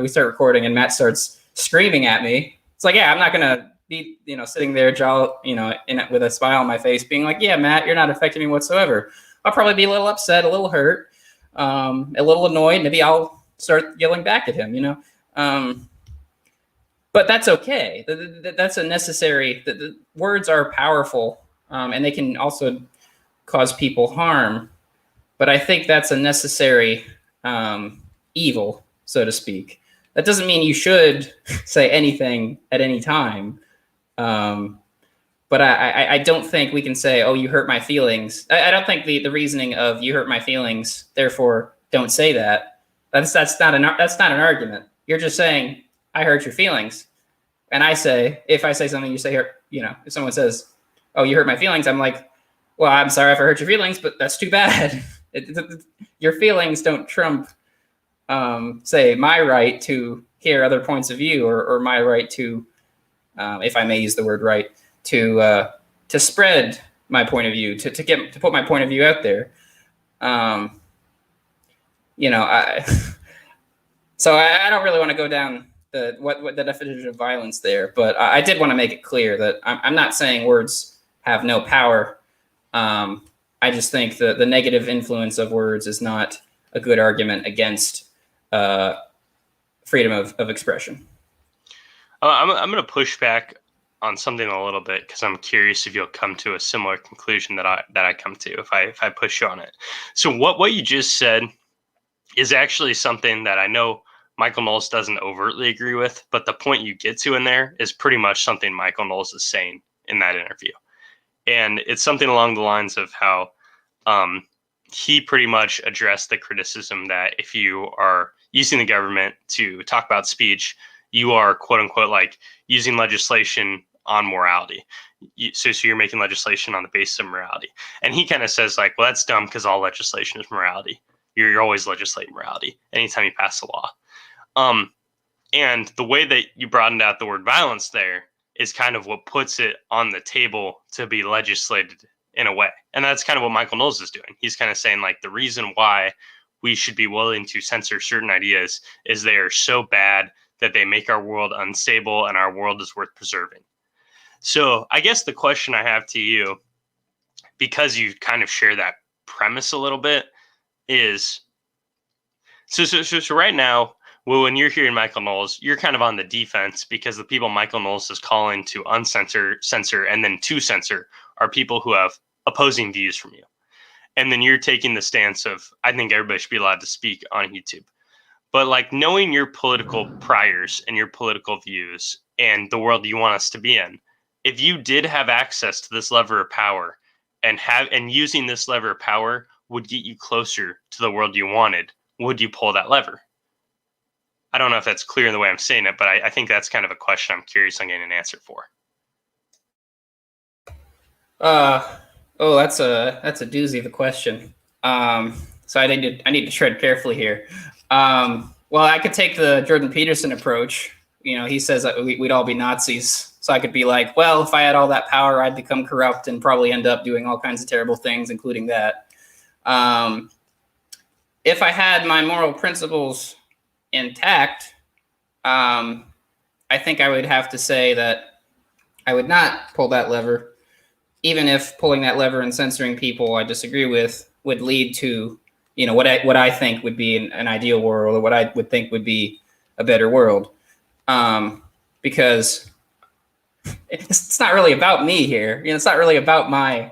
start recording and Matt starts screaming at me, it's like, yeah, I'm not gonna be, you know, sitting there with a smile on my face being like, yeah, Matt, you're not affecting me whatsoever. I'll probably be a little upset, a little hurt, a little annoyed. Maybe I'll start yelling back at him, you know. But that's okay. That's a necessary. The words are powerful, and they can also cause people harm. But I think that's a necessary evil, so to speak. That doesn't mean you should say anything at any time. But I don't think we can say, oh, you hurt my feelings. I don't think the reasoning of you hurt my feelings, therefore don't say that. That's not an argument. You're just saying I hurt your feelings. And if I say something, you say, you know, if someone says, oh, you hurt my feelings, I'm like, well, I'm sorry if I hurt your feelings, but that's too bad. Your feelings don't trump, say, my right to hear other points of view, or my right to, if I may use the word right, to spread my point of view, to put my point of view out there. You know, so I don't really want to go down what the definition of violence there, but I did want to make it clear that I'm not saying words have no power. I just think the negative influence of words is not a good argument against freedom of expression. I'm going to push back on something a little bit because I'm curious if you'll come to a similar conclusion that I come to if I push you on it. So what you just said is actually something that I know Michael Knowles doesn't overtly agree with, but the point you get to in there is pretty much something Michael Knowles is saying in that interview. And it's something along the lines of how he pretty much addressed the criticism that if you are using the government to talk about speech, you are, quote unquote, like using legislation on morality. So you're making legislation on the basis of morality. And he kind of says like, well, that's dumb because all legislation is morality. You're always legislating morality anytime you pass a law. And the way that you broadened out the word violence there is kind of what puts it on the table to be legislated in a way. And that's kind of what Michael Knowles is doing. He's kind of saying like the reason why we should be willing to censor certain ideas is they are so bad that they make our world unstable and our world is worth preserving. So I guess the question I have to you, because you kind of share that premise a little bit, is so right now, well, when you're hearing Michael Knowles, you're kind of on the defense because the people Michael Knowles is calling to censor, and then to censor are people who have opposing views from you. And then you're taking the stance of, I think everybody should be allowed to speak on YouTube. But like knowing your political priors and your political views and the world you want us to be in, if you did have access to this lever of power and using this lever of power would get you closer to the world you wanted, would you pull that lever? I don't know if that's clear in the way I'm saying it, but I think that's kind of a question I'm curious on getting an answer for. That's a doozy of a question. So I need to tread carefully here. Well, I could take the Jordan Peterson approach. You know, he says that we'd all be Nazis. So I could be like, well, if I had all that power, I'd become corrupt and probably end up doing all kinds of terrible things, including that. If I had my moral principles intact, I think I would have to say that I would not pull that lever, even if pulling that lever and censoring people I disagree with would lead to, what I think would be an ideal world, or what I would think would be a better world. Because it's not really about me here. It's not really about my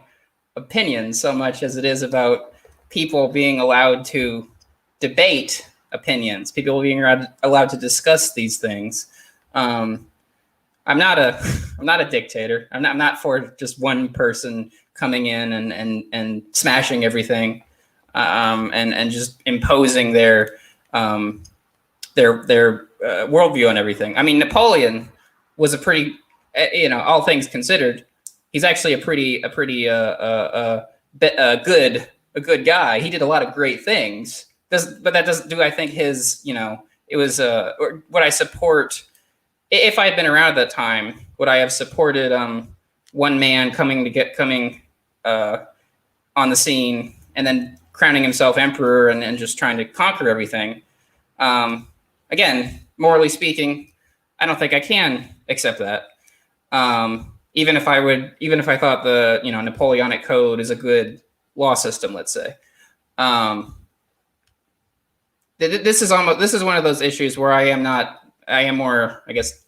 opinion so much as it is about people being allowed to debate opinions, people being allowed to discuss these things. I'm not a dictator. I'm not for just one person coming in and smashing everything, and just imposing their worldview on everything. I mean, Napoleon was a pretty, all things considered, he's actually a pretty good guy. He did a lot of great things. But that doesn't do I think his, it was or what I support. If I had been around at that time, would I have supported one man coming on the scene and then crowning himself emperor and just trying to conquer everything? Again, morally speaking, I don't think I can accept that. Even if I thought the Napoleonic Code is a good law system, let's say. This is one of those issues where I am more, I guess,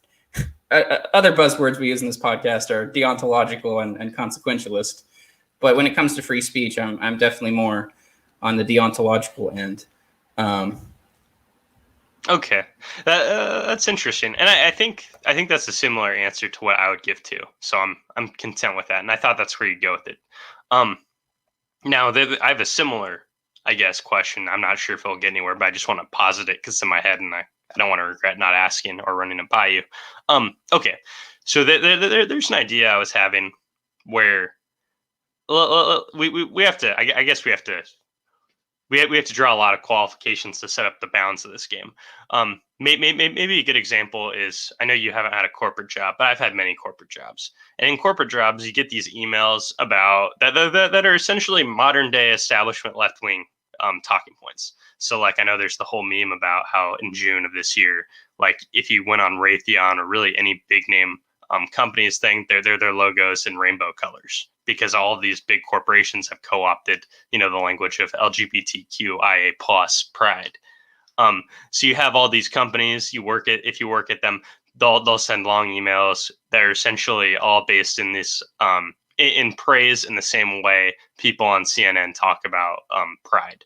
other buzzwords we use in this podcast are deontological and consequentialist. But when it comes to free speech, I'm definitely more on the deontological end. Okay, that's interesting, and I think that's a similar answer to what I would give too. So I'm content with that, and I thought that's where you'd go with it. Now I have a similar, I guess, question. I'm not sure if it'll get anywhere, but I just want to posit it because it's in my head, and I don't want to regret not asking or running it by you. Okay, so there's an idea I was having where we have to. I guess we have to. We have to draw a lot of qualifications to set up the bounds of this game. Maybe a good example is, I know you haven't had a corporate job, but I've had many corporate jobs. And in corporate jobs, you get these emails about that are essentially modern day establishment left wing talking points. So like, I know there's the whole meme about how in June of this year, like if you went on Raytheon or really any big name companies thing, their logos in rainbow colors, because all of these big corporations have co-opted, the language of LGBTQIA plus pride. So you have all these companies. If you work at them, they'll send long emails that are essentially all based in this in praise in the same way people on CNN talk about pride.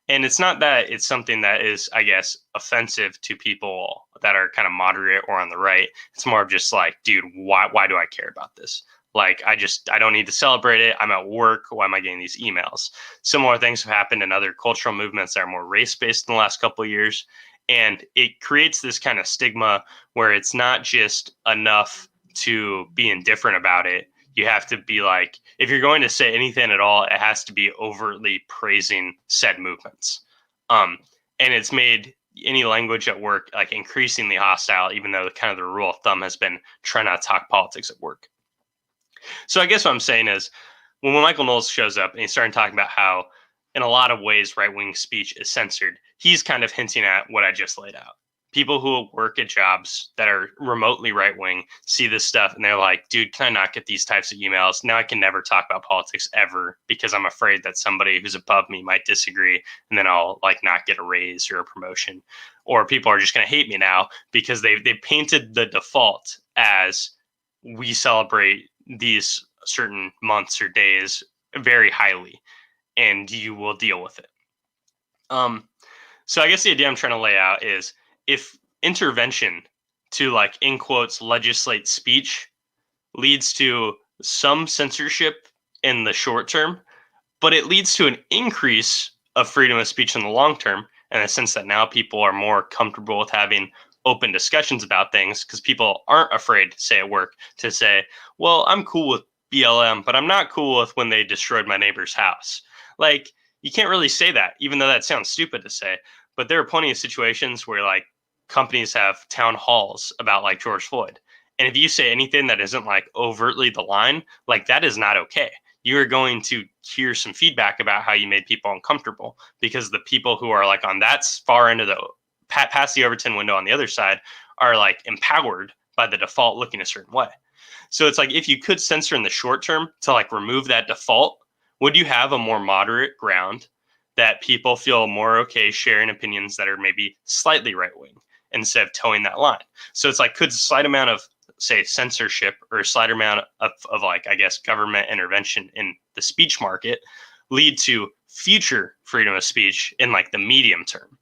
And it's not that it's something that is, I guess, offensive to people that are kind of moderate or on the right. It's more of just like, dude, why do I care about this? Like, I don't need to celebrate it. I'm at work. Why am I getting these emails? Similar things have happened in other cultural movements that are more race-based in the last couple of years. And it creates this kind of stigma where it's not just enough to be indifferent about it. You have to be like, if you're going to say anything at all, it has to be overtly praising said movements. And it's made any language at work like increasingly hostile, even though kind of the rule of thumb has been try not to talk politics at work. So I guess what I'm saying is, when Michael Knowles shows up and he's starting talking about how in a lot of ways right-wing speech is censored, he's kind of hinting at what I just laid out. People who work at jobs that are remotely right-wing see this stuff and they're like, dude, can I not get these types of emails? Now I can never talk about politics ever because I'm afraid that somebody who's above me might disagree and then I'll like not get a raise or a promotion. Or people are just going to hate me now because they painted the default as we celebrate these certain months or days very highly and you will deal with it. So I guess the idea I'm trying to lay out is, if intervention to, like, in quotes, legislate speech leads to some censorship in the short term, but it leads to an increase of freedom of speech in the long term, in the sense that now people are more comfortable with having open discussions about things because people aren't afraid to say at work, to say, well, I'm cool with BLM, but I'm not cool with when they destroyed my neighbor's house. Like, you can't really say that, even though that sounds stupid to say. But there are plenty of situations where like companies have town halls about like George Floyd. And if you say anything that isn't like overtly the line, like that is not okay. You're going to hear some feedback about how you made people uncomfortable, because the people who are like on that far end of the past the Overton window on the other side are like empowered by the default looking a certain way. So it's like, if you could censor in the short term to like remove that default, would you have a more moderate ground that people feel more okay sharing opinions that are maybe slightly right wing instead of towing that line? So it's like, could a slight amount of, say, censorship or a slight amount of like, I guess, government intervention in the speech market lead to future freedom of speech in like the medium term?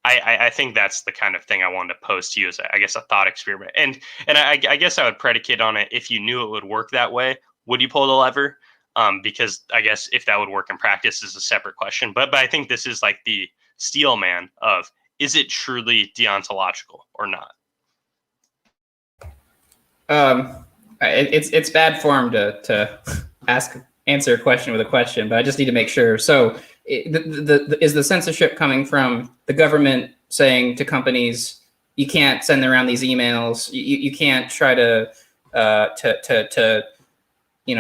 I think that's the kind of thing I wanted to pose to you as, I guess, a thought experiment. And I guess I would predicate on it, if you knew it would work that way, would you pull the lever? Because I guess if that would work in practice is a separate question. But I think this is like the steel man of, is it truly deontological or not? It's bad form to answer a question with a question, but I just need to make sure. So is the censorship coming from the government saying to companies, you can't send around these emails, you can't try to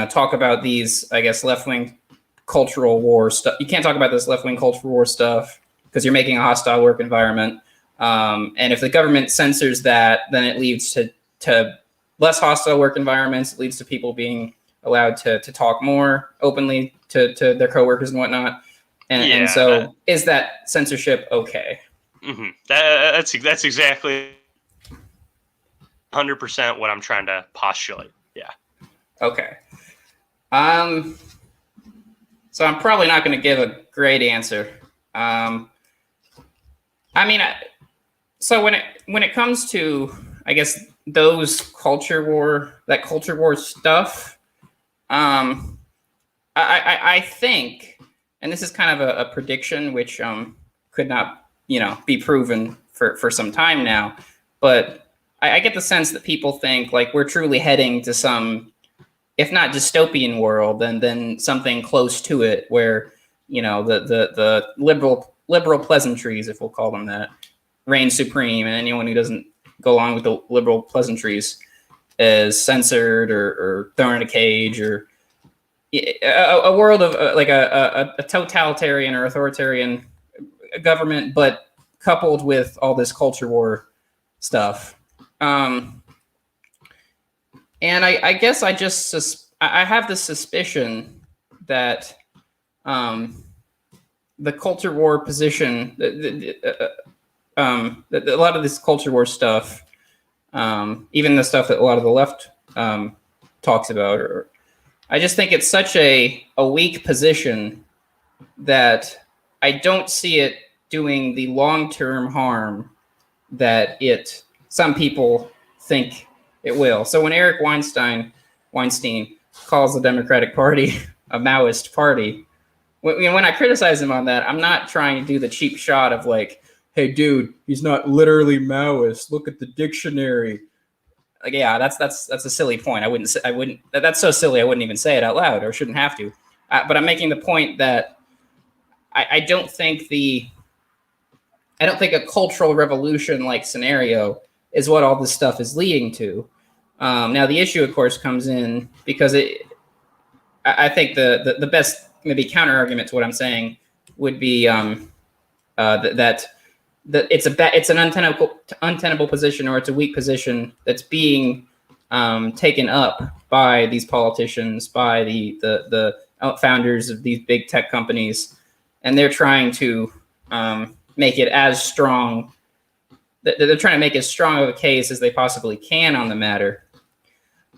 talk about these, I guess, left-wing cultural war stuff. You can't talk about this left-wing cultural war stuff because you're making a hostile work environment. And if the government censors that, then it leads to less hostile work environments. It leads to people being allowed to talk more openly to their coworkers and whatnot. And so is that censorship okay? Mm-hmm. That's exactly 100% what I'm trying to postulate. Yeah. Okay. So I'm probably not going to give a great answer. So when it comes to, I guess, those culture war stuff, I think, and this is kind of a prediction which could not be proven for some time now, but I get the sense that people think like we're truly heading to some, if not dystopian world, then something close to it, where the liberal pleasantries, if we'll call them that, reign supreme, and anyone who doesn't go along with the liberal pleasantries is censored or thrown in a cage, or a world of like a totalitarian or authoritarian government, but coupled with all this culture war stuff. And I guess I have this suspicion that the culture war position, a lot of this culture war stuff, even the stuff that a lot of the left talks about, I just think it's such a weak position that I don't see it doing the long-term harm that some people think it will. So when Eric Weinstein calls the Democratic Party a Maoist party, when I criticize him on that, I'm not trying to do the cheap shot of like, hey, dude, he's not literally Maoist. Look at the dictionary. Like, yeah, that's a silly point. That's so silly. I wouldn't even say it out loud, or shouldn't have to. But I'm making the point that I don't think a cultural revolution like scenario is what all this stuff is leading to. Now the issue, of course, comes in because I think the best maybe counter argument to what I'm saying would be that it's an untenable position, or it's a weak position that's being taken up by these politicians, by the founders of these big tech companies, and they're trying to make it as strong. They're trying to make as strong of a case as they possibly can on the matter.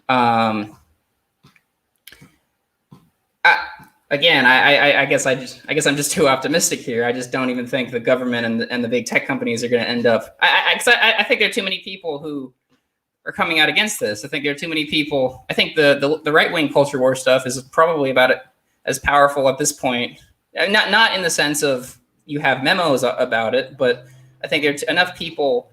I guess I'm just too optimistic here. I just don't even think the government and the big tech companies are going to end up. I think there are too many people who are coming out against this. I think there are too many people. I think the right wing culture war stuff is probably about as powerful at this point. Not in the sense of you have memos about it, but I think there's enough people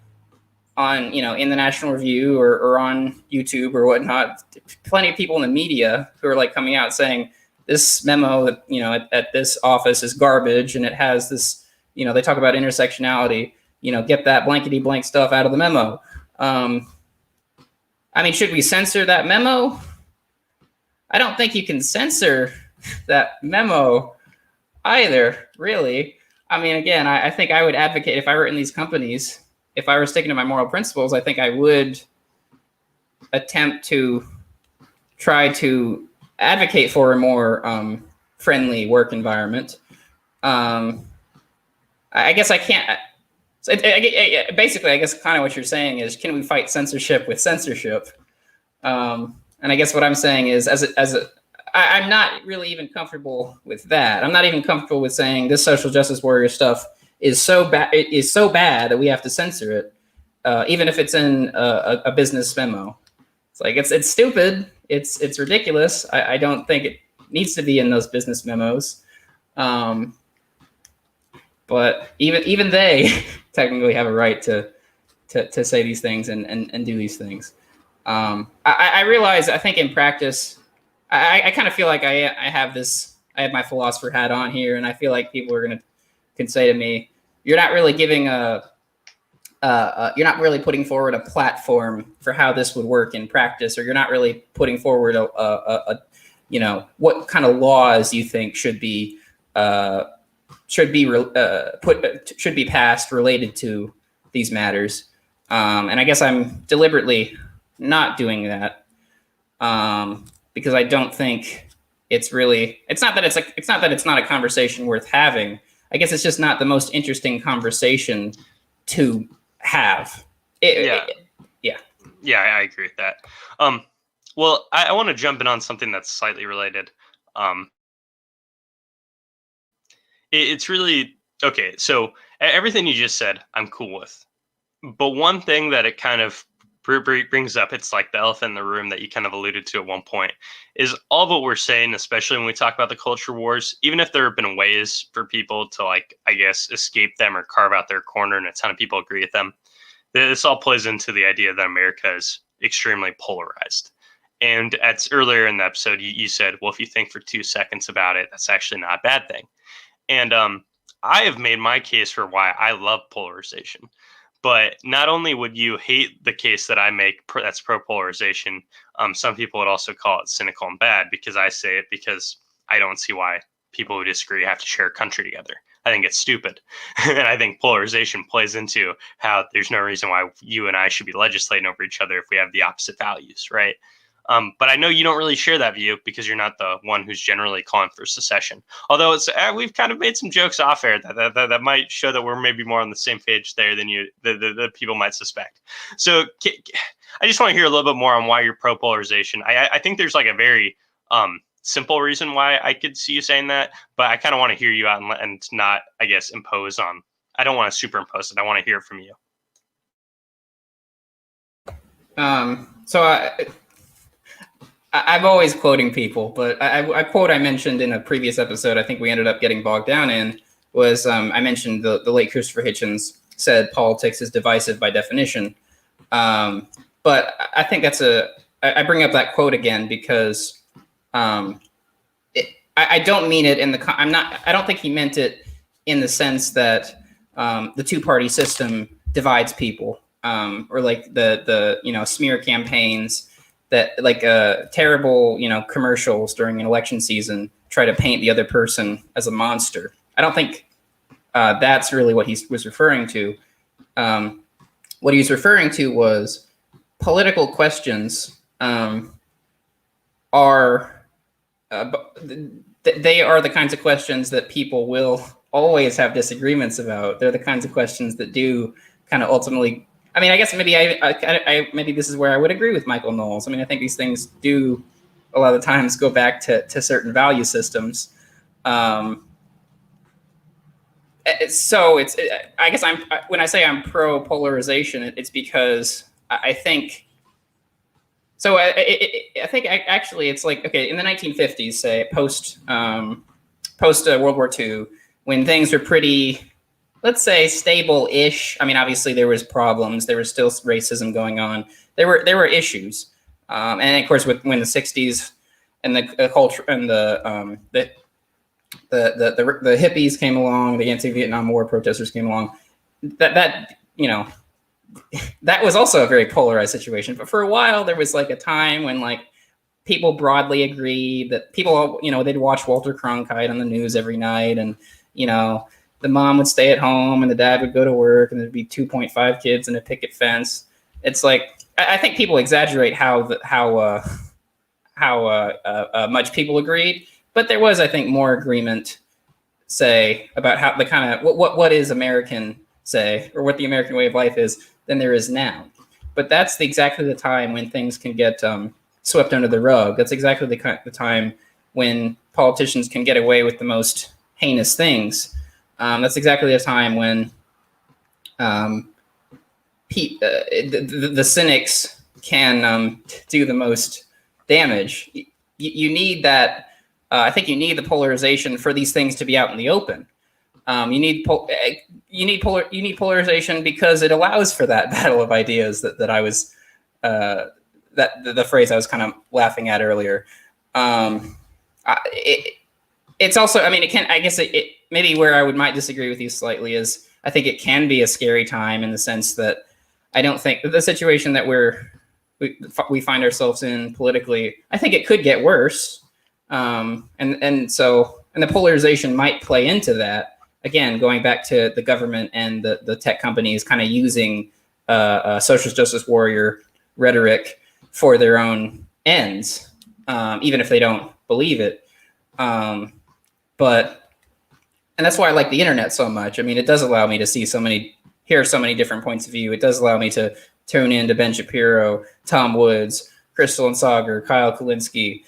on, in the National Review or on YouTube or whatnot, plenty of people in the media who are like coming out saying this memo, at this office is garbage, and it has this, they talk about intersectionality, get that blankety blank stuff out of the memo. Should we censor that memo? I don't think you can censor that memo either, really. Again, I think I would advocate, if I were in these companies, if I were sticking to my moral principles, I think I would attempt to try to advocate for a more friendly work environment. I guess I can't. So basically, I guess kind of what you're saying is, can we fight censorship with censorship? And I guess what I'm saying is, I'm not really even comfortable with that. I'm not even comfortable with saying this social justice warrior stuff is so bad. It is so bad that we have to censor it, even if it's in a business memo. It's like it's stupid. It's ridiculous. I don't think it needs to be in those business memos. But even they technically have a right to say these things and do these things. I realize, I think in practice, I kind of feel like I have my philosopher hat on here, and I feel like people can say to me, you're not really giving you're not really putting forward a platform for how this would work in practice, or you're not really putting forward what kind of laws you think should be passed related to these matters. And I guess I'm deliberately not doing that, because I don't think it's not that it's not a conversation worth having. I guess it's just not the most interesting conversation to have. Yeah, I agree with that. Well, I want to jump in on something that's slightly related. It's really okay. So everything you just said, I'm cool with. But one thing that it kind of brings up, it's like the elephant in the room that you kind of alluded to at one point, is all of what we're saying, especially when we talk about the culture wars, even if there have been ways for people to, like, I guess, escape them or carve out their corner, and a ton of people agree with them, this all plays into the idea that America is extremely polarized. And earlier in the episode, you said, well, if you think for 2 seconds about it, that's actually not a bad thing. And I have made my case for why I love polarization. But not only would you hate the case that I make that's pro-polarization, some people would also call it cynical and bad, because I say it because I don't see why people who disagree have to share a country together. I think it's stupid. And I think polarization plays into how there's no reason why you and I should be legislating over each other if we have the opposite values, right? But I know you don't really share that view because you're not the one who's generally calling for secession. Although we've kind of made some jokes off air that might show that we're maybe more on the same page there than the people might suspect. So I just want to hear a little bit more on why you're pro-polarization. I think there's like a very simple reason why I could see you saying that, but I kind of want to hear you out and not, I guess, impose on. I don't want to superimpose it. I want to hear it from you. I'm always quoting people, but a quote I mentioned in a previous episode, I think we ended up getting bogged down in, was I mentioned the late Christopher Hitchens said politics is divisive by definition. But I think I bring up that quote again because I don't mean it I don't think he meant it in the sense that the two-party system divides people, or like the smear campaigns that, like, terrible, commercials during an election season try to paint the other person as a monster. I don't think that's really what he was referring to. What he was referring to was political questions they are the kinds of questions that people will always have disagreements about. They're the kinds of questions that do kind of ultimately. I mean, I guess maybe maybe this is where I would agree with Michael Knowles. I mean, I think these things do a lot of the times go back to certain value systems. So I guess when I say I'm pro polarization, it's because I think. So I think actually it's like, okay, in the 1950s, say post World War II, when things were pretty, let's say, stable-ish. I mean, obviously there was problems. There was still racism going on. There were issues, and of course, when the '60s and the culture and the hippies came along, the anti-Vietnam War protesters came along. That was also a very polarized situation. But for a while, there was like a time when, like, people broadly agreed that people, they'd watch Walter Cronkite on the news every night, and the mom would stay at home and the dad would go to work, and there'd be 2.5 kids and a picket fence. It's like, I think people exaggerate how much people agreed, but there was, I think, more agreement, say, about how the kind of what is American, say, or what the American way of life is than there is now. But that's exactly the time when things can get swept under the rug. That's exactly the time when politicians can get away with the most heinous things. That's exactly the time when the cynics can do the most damage. You need that. I think you need the polarization for these things to be out in the open. You need polarization because it allows for that battle of ideas that I was that the phrase I was kind of laughing at earlier. It's also, I mean, it can, I guess it maybe where I might disagree with you slightly is I think it can be a scary time in the sense that I don't think the situation that we find ourselves in politically, I think it could get worse. And the polarization might play into that. Again, going back to the government and the tech companies kind of using social justice warrior rhetoric for their own ends, even if they don't believe it. And that's why I like the internet so much. I mean, it does allow me to hear so many different points of view. It does allow me to tune in to Ben Shapiro, Tom Woods, Crystal and Sagar, Kyle Kulinski,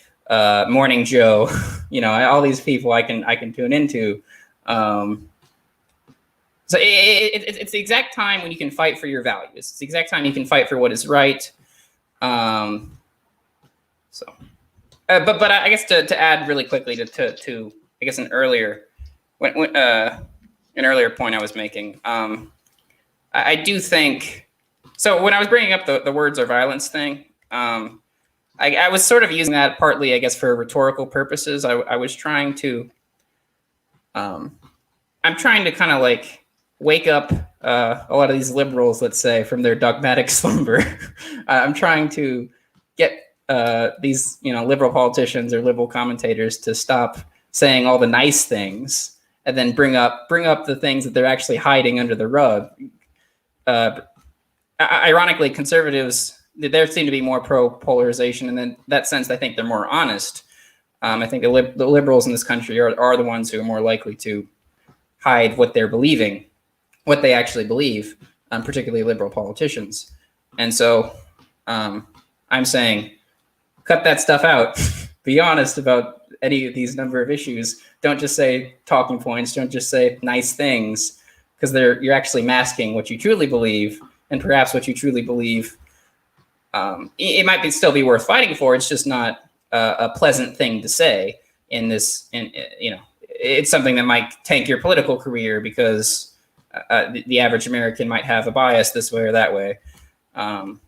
Morning Joe, all these people I can tune into. So it's the exact time when you can fight for your values. It's the exact time you can fight for what is right. But I guess to add really quickly to I guess an earlier point I was making. I do think so. When I was bringing up the words or violence thing, I was sort of using that partly, I guess, for rhetorical purposes. I was trying to, I'm trying to kind of like wake up a lot of these liberals, let's say, from their dogmatic slumber. I'm trying to get these, liberal politicians or liberal commentators to stop saying all the nice things and then bring up the things that they're actually hiding under the rug. Ironically, conservatives, there seem to be more pro-polarization, and in that sense, I think they're more honest. I think the liberals in this country are the ones who are more likely to hide what they're believing, what they actually believe, particularly liberal politicians. And so I'm saying, cut that stuff out. Be honest about any of these number of issues. Don't just say talking points. Don't just say nice things, because you're actually masking what you truly believe, and perhaps what you truly believe. It might still be worth fighting for. It's just not a pleasant thing to say in this. It's something that might tank your political career because the average American might have a bias this way or that way. Well,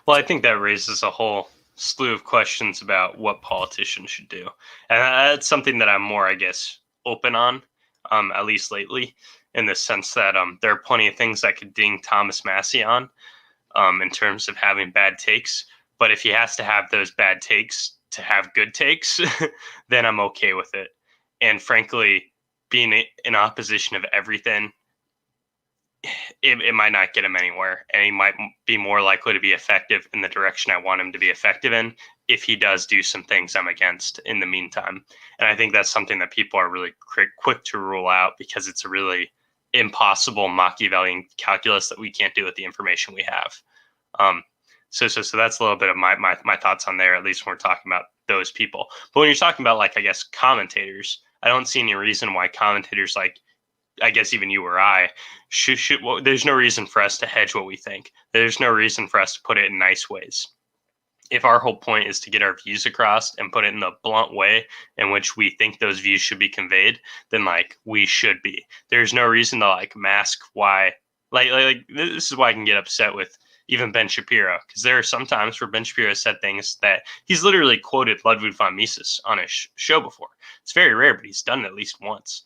I think that raises a whole slew of questions about what politicians should do. And that's something that I'm more, I guess, open on, at least lately, in the sense that there are plenty of things I could ding Thomas Massey on in terms of having bad takes. But if he has to have those bad takes to have good takes, then I'm okay with it. And frankly, being in opposition of everything, it might not get him anywhere, and he might be more likely to be effective in the direction I want him to be effective in if he does do some things I'm against in the meantime. And I think that's something that people are really quick to rule out because it's a really impossible Machiavellian calculus that we can't do with the information we have. So that's a little bit of my thoughts on there, at least when we're talking about those people. But when you're talking about, like, I guess, commentators, I don't see any reason why commentators, like, I guess even you or I, there's no reason for us to hedge what we think. There's no reason for us to put it in nice ways. If our whole point is to get our views across and put it in the blunt way in which we think those views should be conveyed, then, like, we should be. There's no reason to, like, mask why. Like this is why I can get upset with even Ben Shapiro, because there are some times where Ben Shapiro said things that he's literally quoted Ludwig von Mises on his show before. It's very rare, but he's done it at least once.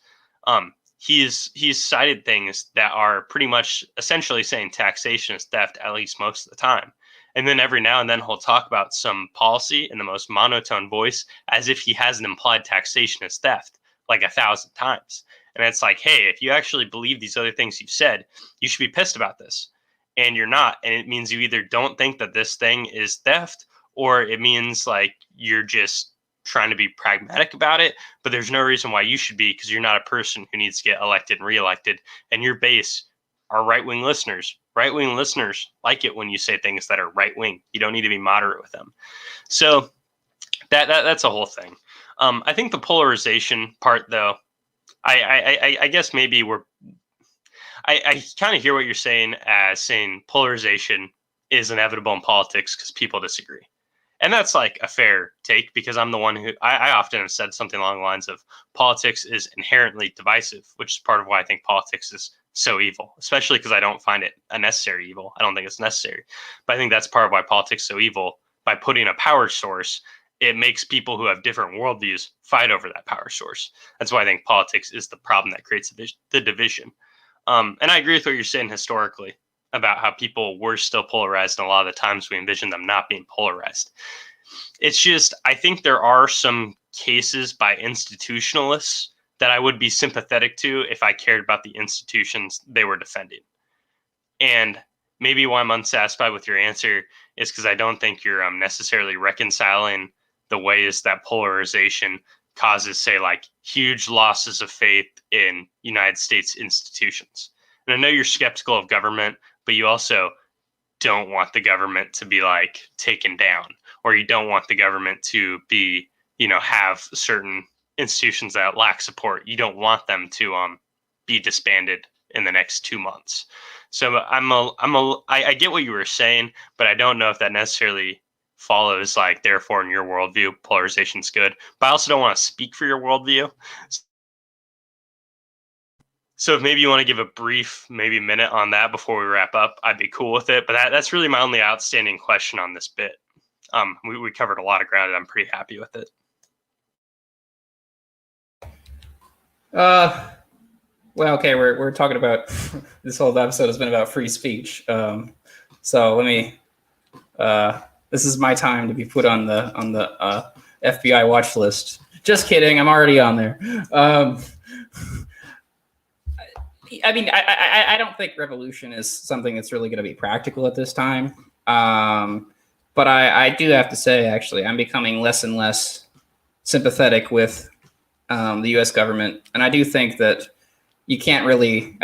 He's cited things that are pretty much essentially saying taxation is theft, at least most of the time. And then every now and then he'll talk about some policy in the most monotone voice as if he hasn't implied taxation is theft like 1,000 times. And it's like, hey, if you actually believe these other things you've said, you should be pissed about this. And you're not. And it means you either don't think that this thing is theft, or it means, like, you're just trying to be pragmatic about it, but there's no reason why you should be, because you're not a person who needs to get elected and reelected, and your base are right-wing listeners. Right-wing listeners like it when you say things that are right-wing. You don't need to be moderate with them. So that's a whole thing. I think the polarization part, though, I guess maybe I kind of hear what you're saying as saying polarization is inevitable in politics because people disagree. And that's like a fair take, because I'm the one who I often have said something along the lines of politics is inherently divisive, which is part of why I think politics is so evil, especially because I don't find it a necessary evil. I don't think it's necessary. But I think that's part of why politics is so evil. By putting a power source, it makes people who have different worldviews fight over that power source. That's why I think politics is the problem that creates the division. And I agree with what you're saying historically about how people were still polarized, and a lot of the times we envision them not being polarized. It's just, I think there are some cases by institutionalists that I would be sympathetic to if I cared about the institutions they were defending. And maybe why I'm unsatisfied with your answer is because I don't think you're necessarily reconciling the ways that polarization causes, say, like huge losses of faith in United States institutions. And I know you're skeptical of government, but you also don't want the government to be like taken down, or you don't want the government to be, have certain institutions that lack support. You don't want them to be disbanded in the next 2 months. So I get what you were saying, but I don't know if that necessarily follows like, therefore, in your worldview, polarization's good. But I also don't want to speak for your worldview. So if maybe you want to give a brief, maybe minute on that before we wrap up, I'd be cool with it. But that's really my only outstanding question on this bit. We covered a lot of ground, and I'm pretty happy with it. Well, okay, we're talking about this whole episode has been about free speech. So let me. This is my time to be put on the FBI watch list. Just kidding, I'm already on there. I mean, I don't think revolution is something that's really going to be practical at this time. But I do have to say, actually, I'm becoming less and less sympathetic with the U.S. government, and I do think that you can't really.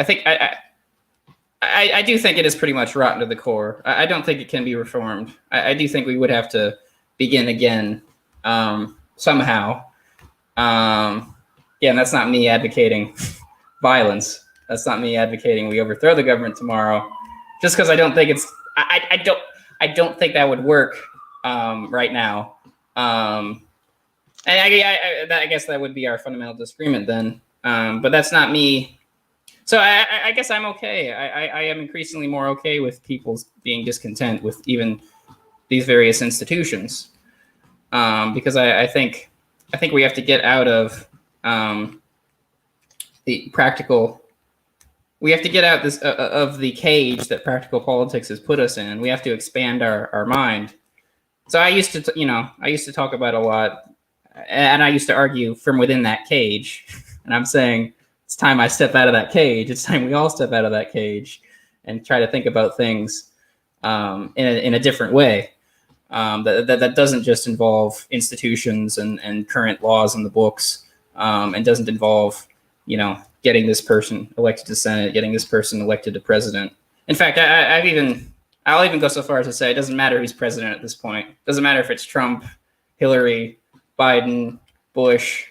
I do think it is pretty much rotten to the core. I don't think it can be reformed. I do think we would have to begin again somehow. Yeah, and that's not me advocating violence. That's not me advocating we overthrow the government tomorrow. Just because I don't think it's. I don't think that would work right now. And I guess that would be our fundamental disagreement then. But that's not me. So I guess I'm okay. I am increasingly more okay with people being discontent with even these various institutions, because I think we have to get out of the practical. We have to get out this of the cage that practical politics has put us in. We have to expand our mind. So I used to talk about a lot, and I used to argue from within that cage. And I'm saying it's time I step out of that cage. It's time we all step out of that cage and try to think about things in a different way. That doesn't just involve institutions and current laws in the books, and doesn't involve, getting this person elected to Senate, getting this person elected to president. In fact, I'll even go so far as to say it doesn't matter who's president at this point. It doesn't matter if it's Trump, Hillary, Biden, Bush.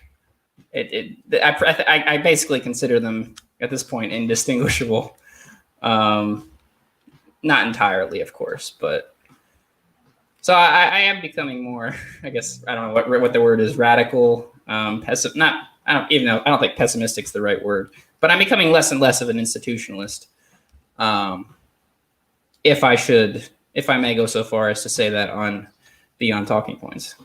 I basically consider them at this point indistinguishable. Not entirely, of course, but so I am becoming more. I guess I don't know what the word is. Radical, I don't think pessimistic's the right word, but I'm becoming less and less of an institutionalist. If I may go so far as to say that on Beyond Talking Points.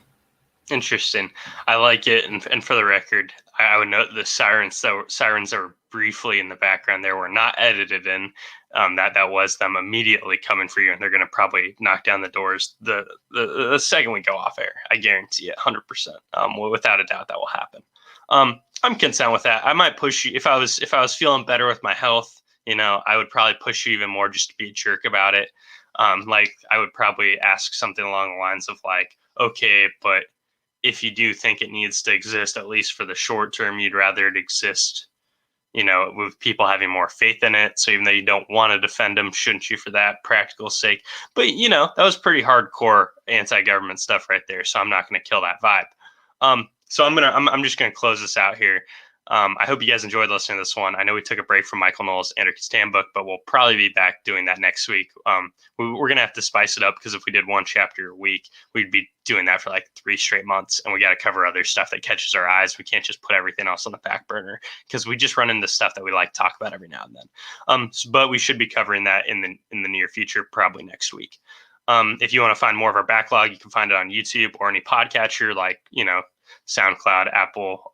Interesting. I like it. And for the record, I would note the sirens that were briefly in the background there were not edited in. That was them immediately coming for you, and they're going to probably knock down the doors the second we go off air. I guarantee it, 100%. Without a doubt, that will happen. I'm content with that. I might push you if I was feeling better with my health. I would probably push you even more just to be a jerk about it. Like I would probably ask something along the lines of like, okay, but if you do think it needs to exist, at least for the short term, you'd rather it exist, with people having more faith in it. So even though you don't want to defend them, shouldn't you for that practical sake? But, that was pretty hardcore anti-government stuff right there. So I'm not going to kill that vibe. So I'm just going to close this out here. I hope you guys enjoyed listening to this one. I know we took a break from Michael Knowles' Anarchist Handbook, but we'll probably be back doing that next week. We're going to have to spice it up because if we did one chapter a week, we'd be doing that for like 3 straight months, and we got to cover other stuff that catches our eyes. We can't just put everything else on the back burner because we just run into stuff that we like to talk about every now and then. But we should be covering that in the near future, probably next week. If you want to find more of our backlog, you can find it on YouTube or any podcatcher like, SoundCloud, Apple,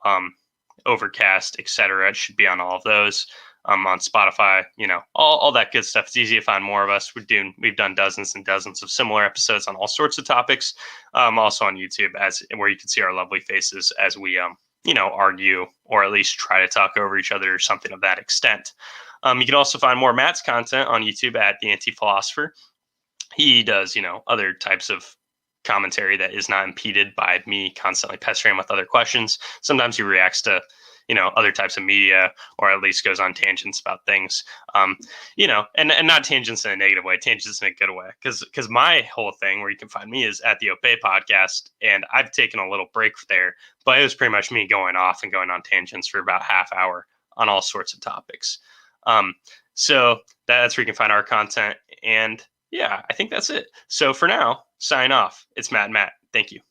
Overcast, etc. It should be on all of those. On Spotify, all that good stuff. It's easy to find more of us. We've done dozens and dozens of similar episodes on all sorts of topics. Also on YouTube, where you can see our lovely faces as we argue or at least try to talk over each other or something of that extent. You can also find more of Matt's content on YouTube at The Anti-Philosopher. He does, other types of commentary that is not impeded by me constantly pestering him with other questions. Sometimes he reacts to, other types of media, or at least goes on tangents about things, and not tangents in a negative way, tangents in a good way. Because my whole thing where you can find me is at the Opay podcast, and I've taken a little break there, but it was pretty much me going off and going on tangents for about half hour on all sorts of topics. So that's where you can find our content. And yeah, I think that's it. So for now, sign off. It's Matt and Matt. Thank you.